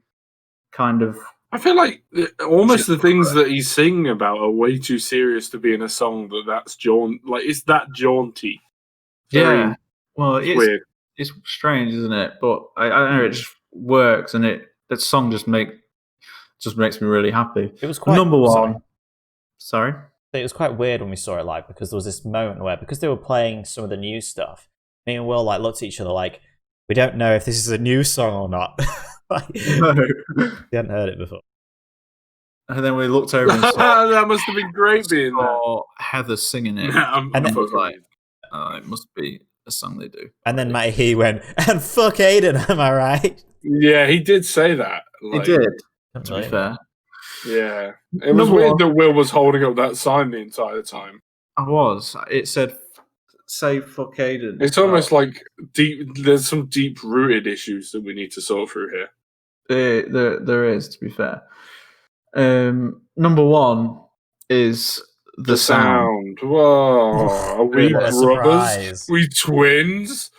kind of. I feel like almost the things that he's singing about are way too serious to be in a song that's it's that jaunty. Yeah. Well, it's weird. It's strange, isn't it? But I don't know, it just works, and that song just makes me really happy. It was quite number one. Sorry? It was quite weird when we saw it live, because there was this moment where, because they were playing some of the new stuff, me and Will like looked at each other like, we don't know if this is a new song or not. No. We hadn't heard it before. And then we looked over and saw that must have been great being there. Heather singing it. And I was like, it must be a song they do. And then Matty, he went, and fuck Aidan, am I right? Yeah, he did say that. He did, Can't to be blame fair. Yeah, it was weird that Will was holding up that sign the entire time. I was. It said, "Say fuck Aidan." It's almost like deep. There's some deep-rooted issues that we need to sort through here. There is, to be fair. Number one is the sound. Whoa, are we What a brothers? surprise. We twins?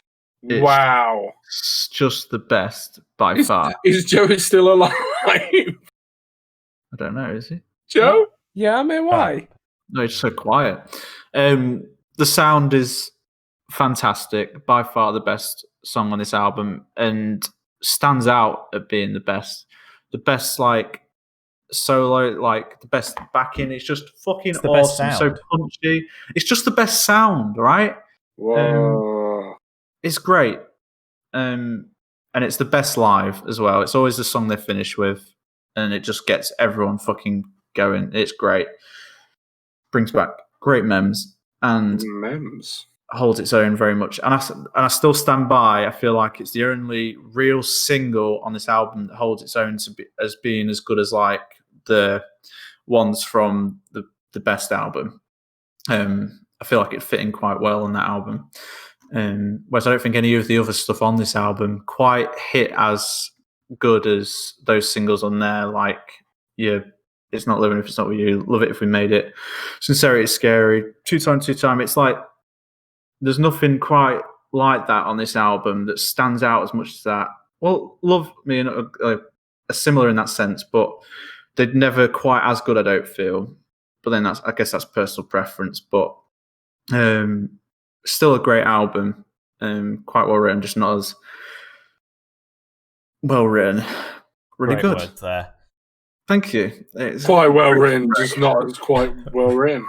It's- Wow. It's just the best by far. Is Joey still alive? I don't know, is he? Joe? Yeah, I mean, why? No, it's so quiet. The sound is fantastic, by far the best song on this album, and stands out at being the best. The best, like, solo, like the best backing. It's just fucking It's the best awesome. So sound. punchy. It's just the best sound, right? Whoa. It's great. And it's the best live as well. It's always the song they finish with, and it just gets everyone fucking going. It's great. Brings back great memes and Mems. holds its own very much. And I still stand by. I feel like it's the only real single on this album that holds its own as being as good as like the ones from the best album. I feel like it fit in quite well on that album. Whereas I don't think any of the other stuff on this album quite hit as good as those singles on there. Like, yeah, It's Not Living If It's Not With You, Love It If We Made It, Sincerity Is Scary, Two Time. It's like there's nothing quite like that on this album that stands out as much as that. Well, Love Me are similar in that sense, but they're never quite as good, I don't feel. But then I guess that's personal preference. But still a great album, quite well written, just not as well written. Really Great good. words there. Thank you. It's Quite well written, just not as quite well written.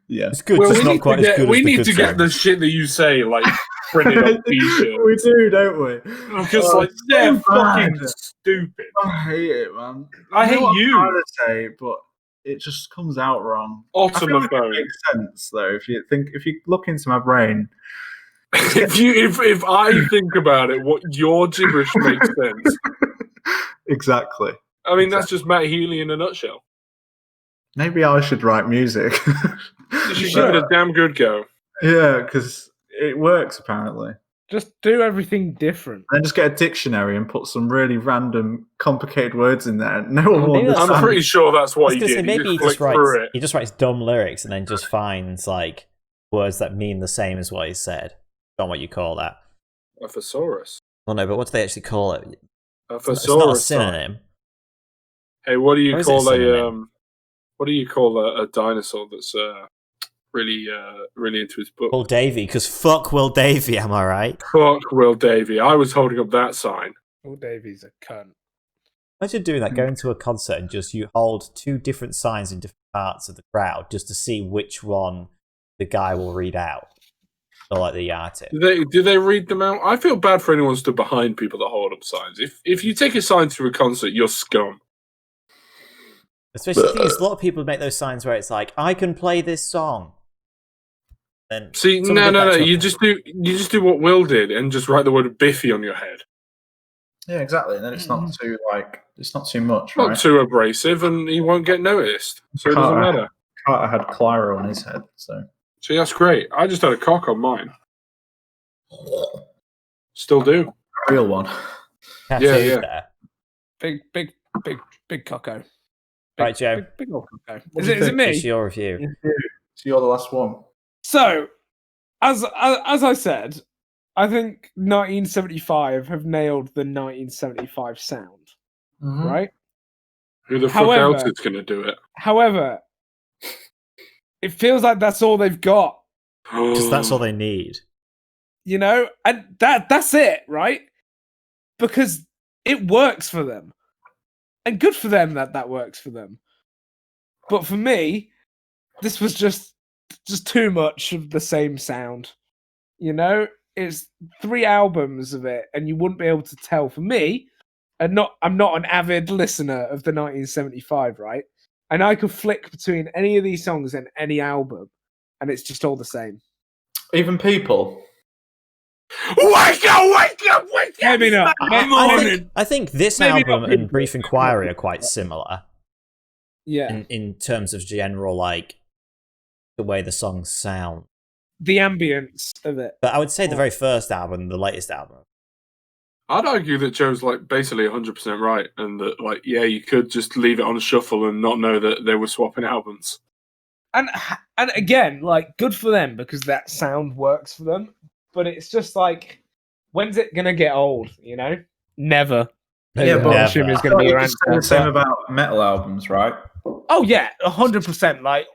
Yeah. It's good, Well, just not quite as good we as the need good to get the songs. shit that you say, like, printed on t-shirts. We do, don't we? Because, Oh, like, it's they're so bad. fucking stupid. I hate it, man. I hate know what you. I'm trying to say, but it just comes out wrong. I feel Ottoman like bone. it makes sense though. If you look into my brain, if I think about it, what your gibberish makes sense. exactly. I mean, that's just Matt Healy in a nutshell. Maybe I should write music. You should give it a damn good go. Yeah, because it works apparently. Just do everything different. And then just get a dictionary and put some really random, complicated words in there. No one will Maybe that's I'm understand. pretty sure that's what I was he gonna say, did. maybe He just flicked through it. he just writes dumb lyrics and then just finds like words that mean the same as what he said. Don't know what you call that. A thesaurus. Well, no, but what do they actually call it? A It's not a thesaurus. synonym. Hey, what do you Or is it a call synonym? what do you call a dinosaur that's really into his book? Will Davey, because fuck Will Davey, am I right? Fuck Will Davey. I was holding up that sign. Will Davies a cunt. Imagine doing that, going to a concert and just you hold two different signs in different parts of the crowd just to see which one the guy will read out. Or like the artist. Do they read them out? I feel bad for anyone stood behind people that hold up signs. If you take a sign to a concert, you're scum. Especially the thing is, a lot of people make those signs where it's like, I can play this song. Then See, no. You just do what Will did and just write the word Biffy on your head. Yeah, exactly. And then it's not too much, Not right? too abrasive, and he won't get noticed. So it doesn't matter. Carter had Clyro on his head, so See, that's great. I just had a cock on mine. Still do. real one. tattoos yeah. there. Big cocko. Right, Joe. Big old cocko. What Is do you it think? me? It's your review. So you're the last one. So, as I said, I think 1975 have nailed the 1975 sound, right? Who the However- fuck else is going to do it? However, it feels like that's all they've got, Because that's all they need. you know, and that's it, right? Because it works for them, and good for them that works for them. But for me, this was just too much of the same sound. You know, it's 3 albums of it, and you wouldn't be able to tell. For me, I'm not an avid listener of the 1975, right? And I could flick between any of these songs and any album, and it's just all the same. Even People. Wake up! Maybe not. I think this Maybe album not and Pinky. Brief Inquiry are quite similar Yeah. in terms of general, like, the way the songs sound. The ambience of it. But I would say the very first album, the latest album. I'd argue that Joe's like basically 100% right, and that like you could just leave it on shuffle and not know that they were swapping albums. And again, like, good for them because that sound works for them. But it's just like, when's it gonna get old? You know, never. Yeah, but I assume it's I gonna be feel your like answer. it's the same about metal albums, right? Oh yeah, 100%. Like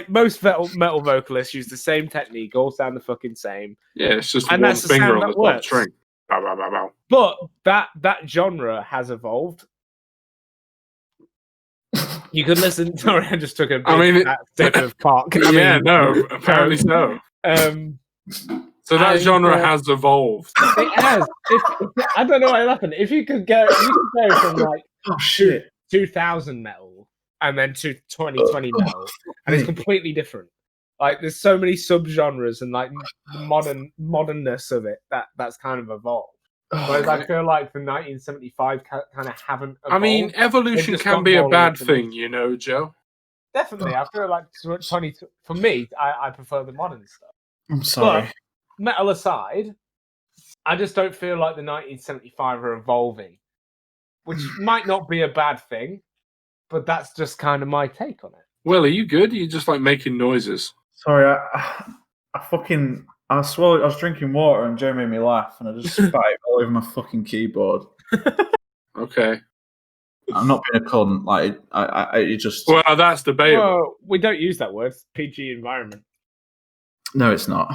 most metal vocalists use the same technique, all sound the fucking same. Yeah, it's just And one that's the finger sound on the that top works. string. Bow, bow, bow, bow. But that genre has evolved. You could listen. Sorry, I just took a big sip of cock. Apparently so. So that genre has evolved. It has. I don't know what happened. If you could go from like 2000 metal and then to 2020 metal, and it's completely different. Like there's so many subgenres and like the modernness of it that's kind of evolved. Whereas I feel like the 1975 kind of haven't evolved. I mean, evolution can be a bad thing, you know, Joe. Definitely, I feel like for me, I prefer the modern stuff. I'm sorry. But metal aside, I just don't feel like the 1975 are evolving, which might not be a bad thing, but that's just kind of my take on it. Will, are you good? Are you just like making noises? Sorry, I swallowed. I was drinking water and Joe made me laugh, and I just spat it all over my fucking keyboard. Okay. I'm not being a cunt. Like it just. Well, that's debatable. Well, we don't use that word. It's PG environment. No, it's not.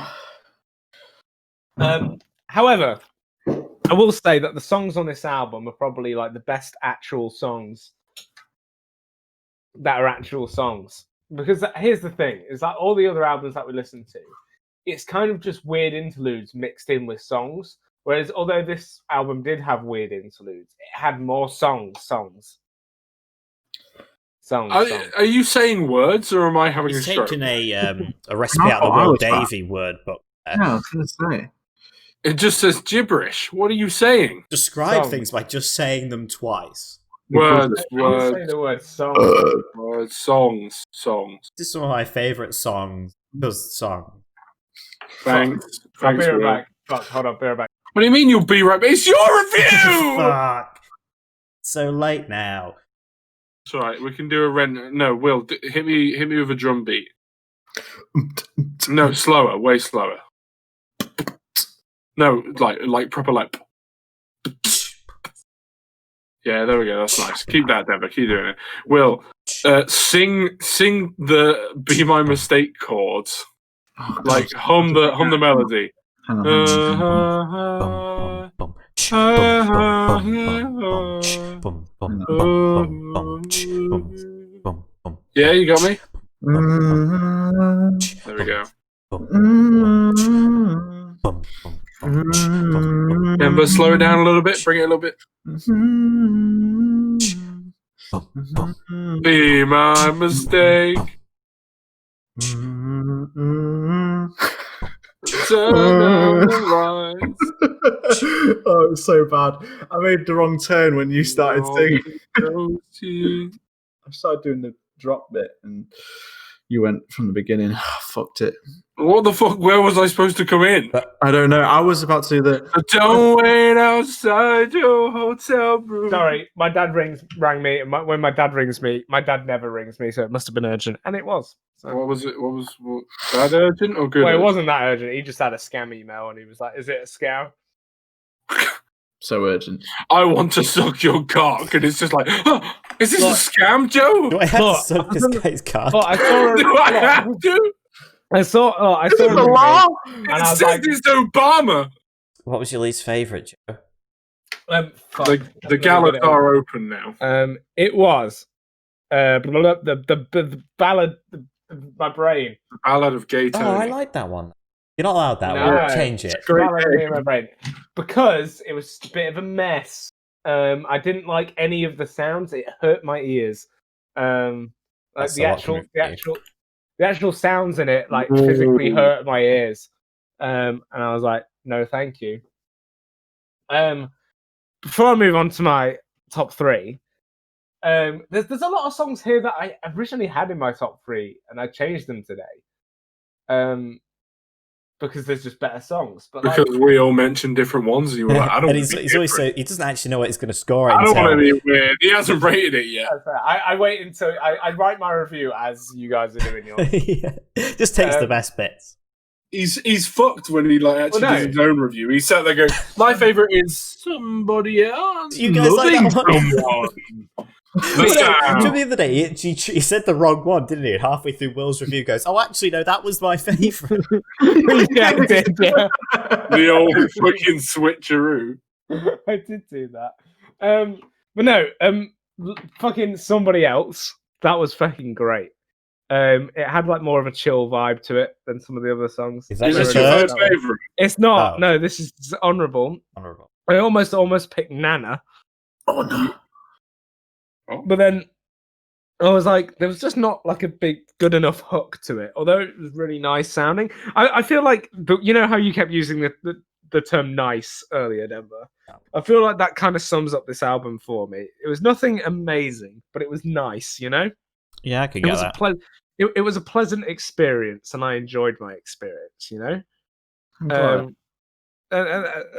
However, I will say that the songs on this album are probably like the best actual songs that are actual songs. Because here's the thing: is that all the other albums that we listen to, it's kind of just weird interludes mixed in with songs. Whereas, although this album did have weird interludes, it had more songs. Are you saying words, or am I having He's a stroke? taken a recipe out of the Will Davey word book. Yeah, I was going to say. It just says gibberish. What are you saying? Describe Songs. things by just saying them twice. Words. Say the word song. Words. Songs. This is one of my favourite songs. Because song. Thanks. I'll be Will. right back. Fuck, hold on, be right back. What do you mean you'll be right back? It's your review! Fuck. So late now. It's alright, we can do a rent. No, Will, hit me with a drum beat. No, slower, way slower. No, like proper like. Yeah, there we go. That's nice. Keep that, Deborah. Keep doing it. Will, sing the "Be My Mistake" chords. Oh, Like hum the melody. Hang on. Yeah, you got me. There we go. But slow it down a little bit. Bring it a little bit. Be my mistake. Turn down the lights. Oh, it was so bad. I made the wrong turn when you started singing. I started doing the drop bit and you went from the beginning. Fucked it. What the fuck? Where was I supposed to come in? I don't know. I was about to do the. Don't wait outside your hotel room. Sorry, my dad rang me. And when my dad rings me, my dad never rings me, so it must have been urgent, and it was. So. What was it? What that urgent or good? Well, it urgent? wasn't that urgent. He just had a scam email, and he was like, "Is it a scam?" So urgent. I want to suck your cock, and it's just like, oh, is this a scam, Joe? Do I have Look, to suck this guy's cock? But I saw. Do I have to? I saw. This is him the ring me, law. and It I was says like, it's Obama. What was your least favourite, Joe? fuck. The galas are open now. It was the ballad. My brain. The Ballad of Gay Tony. Oh, I like that one. You're not allowed that No. one. Change it. Great Ballad day. of my brain. Because it was a bit of a mess. I didn't like any of the sounds. It hurt my ears. Like That's the a lot coming from you. actual sounds in it like physically hurt my ears. And I was like, No, thank you. Before I move on to my top 3, there's a lot of songs here that I originally had in my top 3, and I changed them today. Because there's just better songs. But because we all mentioned different ones, and you were like, I don't and want to be he's always different. so he doesn't actually know what he's going to score. I don't want to be weird. He hasn't rated it yet. I wait until I write my review as you guys are doing yours. Yeah. Just takes the best bits. He's fucked when he actually does his own review. He sat there going, "My favorite is somebody else." You guys like that one? Someone. The other day, he said the wrong one, didn't he? Halfway through Will's review, goes, "Oh, actually, no, that was my favourite." Yeah, I did. Yeah. The old fucking switcheroo. I did do that. But no, fucking Somebody Else. That was fucking great. It had like more of a chill vibe to it than some of the other songs. Is that Is your this your third? third favourite? It's not. Oh. No, this is honourable. Honourable. I almost picked Nana. Oh no! But then I was like, there was just not like a good enough hook to it. Although it was really nice sounding. I feel like, you know how you kept using the term nice earlier, Denver? I feel like that kind of sums up this album for me. It was nothing amazing, but it was nice, you know? Yeah, I could It get was that. it was a pleasant experience, and I enjoyed my experience, you know? I'm glad.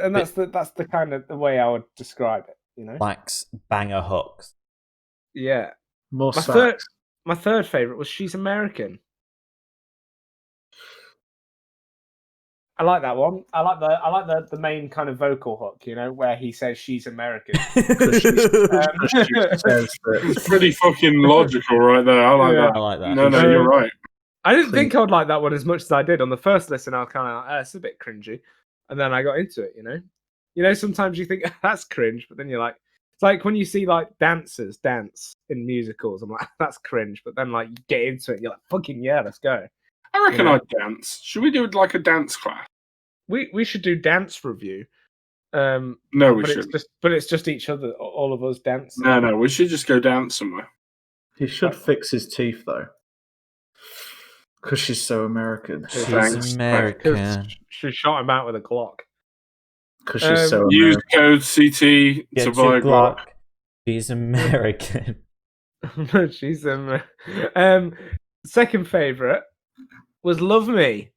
And that's the kind of the way I would describe it, you know? Lacks banger hooks. Yeah. More My sax. third favorite was She's American. I like that one. I like the main kind of vocal hook, you know, where he says she's American. It's pretty fucking logical right there. I like that. I like that. No, you're right. I didn't think I would like that one as much as I did. On the first listen, I was kind of like, it's a bit cringy. And then I got into it, you know? You know, sometimes you think, that's cringe, but then you're like, it's like when you see like dancers dance in musicals, I'm like, that's cringe. But then like you get into it, and you're like, fucking yeah, let's go. I reckon You know? I'd dance. Should we do like a dance class? We should do dance review. No, we but shouldn't. It's just each other, all of us dancing. No, we should just go dance somewhere. He should fix his teeth though, because she's so American. She's Thanks. American. She shot him out with a Glock. Because she's so Use American. code CT to Get buy your a Glock. Glock. She's American. She's second favorite was Love Me.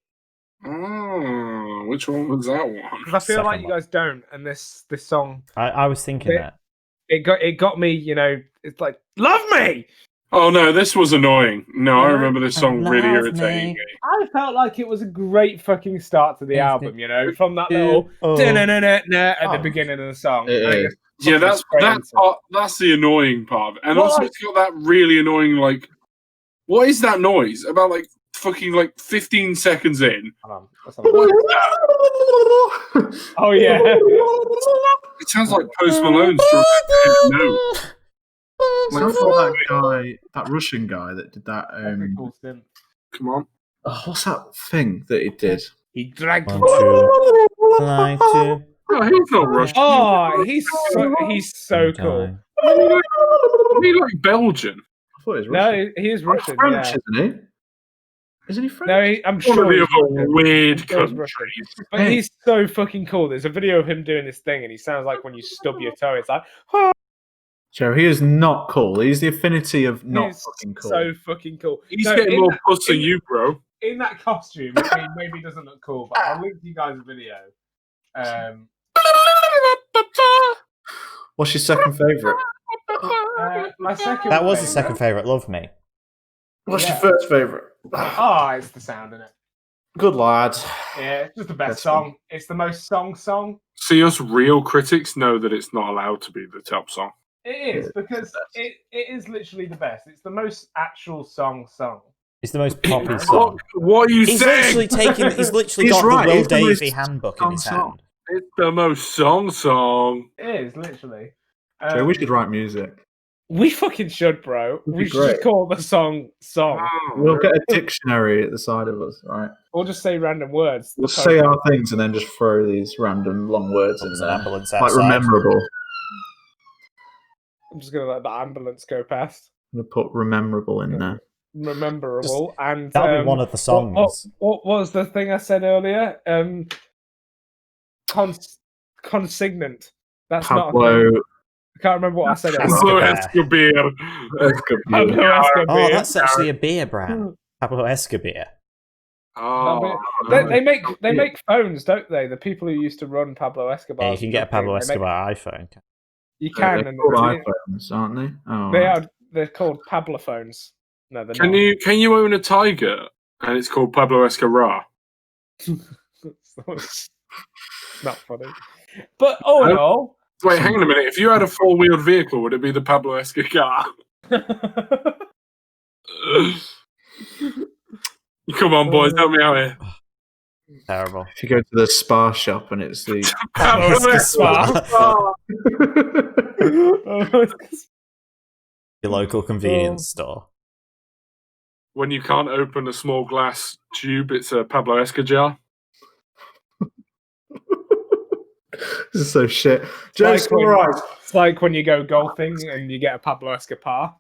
Oh, which one was that one? Because I feel Second like you one. guys don't, and this song I was thinking Yeah. that. it got me. You know, it's like Love Me. Oh no, this was annoying. No, I Yeah. remember this song really Love irritating me. me. I felt like it was a great fucking start to the Is album. it- You know, from that little Oh. da-na-na-na-na at the Oh. beginning of the song. It and it is. just Yeah, fucking that's straight that into it. part. That's the annoying part of it. And Well, also, like- it's got that really annoying like. What is that noise? About like fucking like 15 seconds in. Hold on, let's have a look. Oh yeah. It sounds like Post Malone's from No. When I thought that Russian guy that did that, Every cool synth. Come on. what's that thing that he did? He dragged. One, two, like to. No, he's not Russian. Oh, he's so cool. Die. Is he like Belgian? I thought he was No, Russian. he is Russian. French, Yeah. isn't he? Isn't he French? No, I'm One of sure. the he's other Russian. weird I'm sure he's countries. Russian. But he's so fucking cool. There's a video of him doing this thing, and he sounds like when you stub your toe. It's like, oh, Joe, he is not cool. He's the affinity of not he's fucking cool. so fucking cool. He's No, getting in more that- puss than in- you, bro. In that costume, I mean, maybe doesn't look cool, but I'll link you guys a video. What's your second favourite? My second. That was the favourite- second favourite. Love Me. What's Yeah. your first favourite? Oh, it's the sound in it. Good lad. Yeah, it's just the best That's song. It's the most song. See, us real critics know that it's not allowed to be the top song. It is because it is literally the best. It's the most actual song. It's the most poppy song. What are you He's saying? literally taken. He's literally He's got right, the Will it's the most Davey handbook in his song. hand. It's the most song. It is literally. Joe, we should write music. We fucking should, bro. That'd We be should just great. call the song. We'll get a dictionary at the side of us, right? Or just say random words. We'll say our things and then just throw these random long words in There's an there. ambulance Like outside. rememberable. I'm just gonna let the ambulance go past. I'm gonna put rememberable in there. Memorable and That'll be one of the songs. What was the thing I said earlier? consignant. That's not a Pablo. thing. I can't remember what I said. Pablo Escobar. Escobar. Pablo Escobar. Oh, that's actually a beer brand. Pablo Escobar. Oh, They make phones, don't they? The people who used to run Pablo Escobar. Yeah, you can get a Pablo Escobar iPhone. You can. They're called iPhones, aren't they? Oh, They are. They're called Pablo phones. No, they're can not. Can you own a tiger and it's called Pablo Escobar? Not funny. But all in all, Wait, hang on a minute. If you had a 4-wheeled vehicle, would it be the Pablo Escobar? Come on, boys, help me out here. Terrible. if you go to the Spa shop and it's the Pablo Escobar. Your local convenience store. When you can't open a small glass tube, it's a Pablo Escobar. This is so shit. Joe's like when- all right. It's like when you go golfing and you get a Pablo Escobar.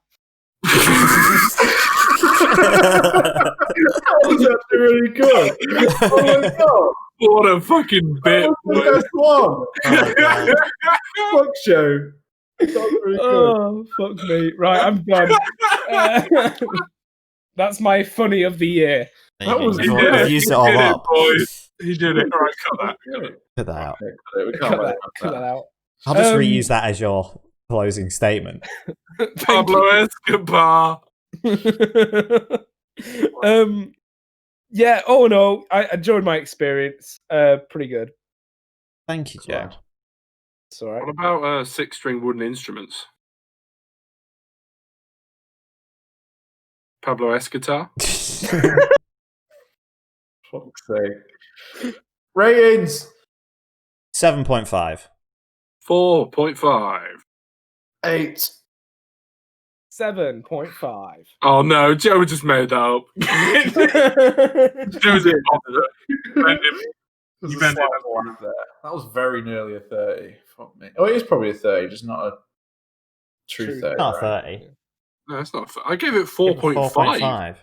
That was actually really good. Oh my god. What a fucking bit. That was the best one. Fuck Joe. That was really good. Oh, fuck me. Right, I'm done. That's my funny of the year. That was- You've He used it all up. boys. He did it. All right, cut that. Cut that out. We can't Cut let that, it cut that out. I'll just reuse that as your closing statement. Pablo Escobar. Yeah, oh no, I enjoyed my experience. Pretty good. Thank you, Joe. It's all right. What about 6-string wooden instruments? Pablo Escobar. Fuck's sake. Ratings 7.5. 4.5. 8. 7.5. Oh no, Joe just made that up. Joe's an You bent it there. That was very nearly a 30. Fuck me. Oh, it is probably a 30, just not a true 30. Not right? 30. No, it's not. I gave it 4.5. 4.5.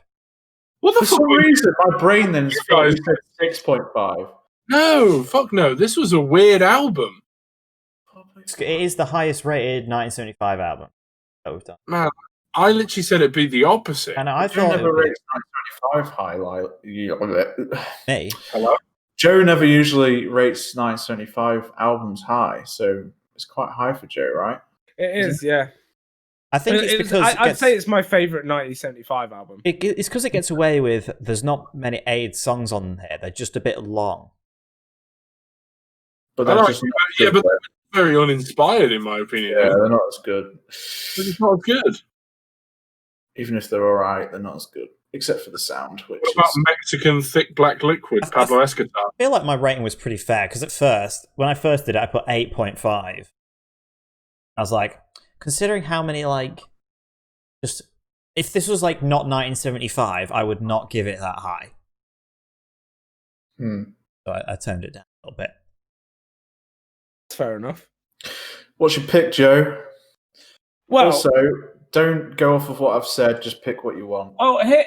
What the For fuck? some reason, my brain then You thought guys- you said 6.5. No, fuck no. This was a weird album. It is the highest rated 1975 album that we've done. Man, I literally said it'd be the opposite. And I Joe thought it never would rates 925 high. be me. Hello? Joe never usually rates 975 albums high, so it's quite high for Joe, right? It is, yeah. I think it's because I'd say it's my favorite 1975 album. it's because it gets away with. There's not many AIDS songs on here. They're just a bit long. But I that's like- just not yeah, good, but they're very uninspired, in my opinion. yeah, they're not as good. They're just not good. Even if they're all right, they're not as good, except for the sound, which What about is Mexican thick black liquid, Pablo Escobar? I feel like my rating was pretty fair because at first, when I first did it, I put 8.5. I was like, considering how many just if this was not 1975, I would not give it that high. So I turned it down a little bit. Fair enough. What's your pick, Joe? Well, Also, don't go off of what I've said. Just pick what you want.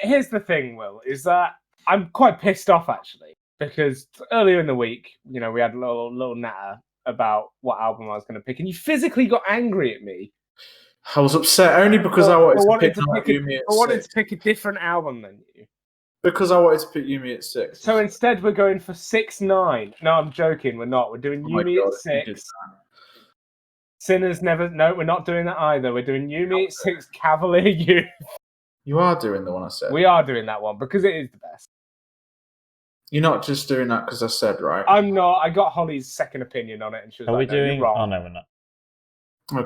here's the thing, Will, is that I'm quite pissed off actually because earlier in the week, we had a little natter about what album I was going to pick, and you physically got angry at me. I was upset only because I wanted to pick Yumi at I wanted 6. to pick a different album than you. Because I wanted to pick Yumi at 6. So instead, we're going for 6-9. No, I'm joking. We're not. We're doing Oh my Yumi God, at if you did 6. Sinners never. No, we're not doing that either. We're doing Yumi at 6. Cavalier Youth. You are doing the one I said. We are doing that one because it is the best. You're not just doing that because I said, right? I'm not. I got Holly's second opinion on it, and she was Are we like, "No, you're doing? wrong." Oh no, we're not.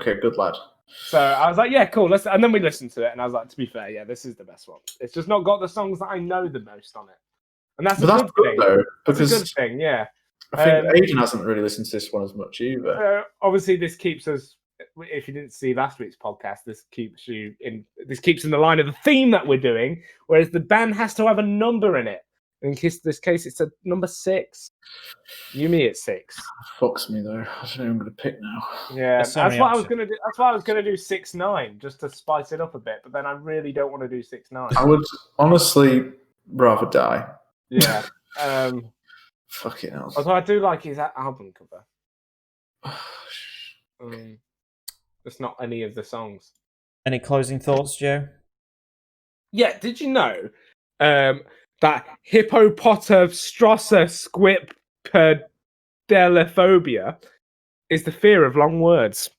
Okay, good lad. So I was like, yeah, cool. Let's. And then we listened to it, and I was like, to be fair, yeah, this is the best one. It's just not got the songs that I know the most on it, and that's But a that's good good thing. though, That's a good because thing, yeah. I think Aidan hasn't really listened to this one as much either. Obviously, this keeps us. If you didn't see last week's podcast, this keeps you in. This keeps in the line of the theme that we're doing. Whereas the band has to have a number in it. In this case, it's a number 6. Yumi at 6. Fucks me though. I don't know who I'm going to pick now. Yeah, There's so that's many what I was options. gonna do. That's why I was gonna do 6-9 just to spice it up a bit. But then I really don't want to do 6-9. I would honestly rather die. Yeah. Fucking hell. Although I do like his album cover. It's not any of the songs. Any closing thoughts, Joe? Yeah, did you know that hippopotamstrosser squip pedalophobia is the fear of long words?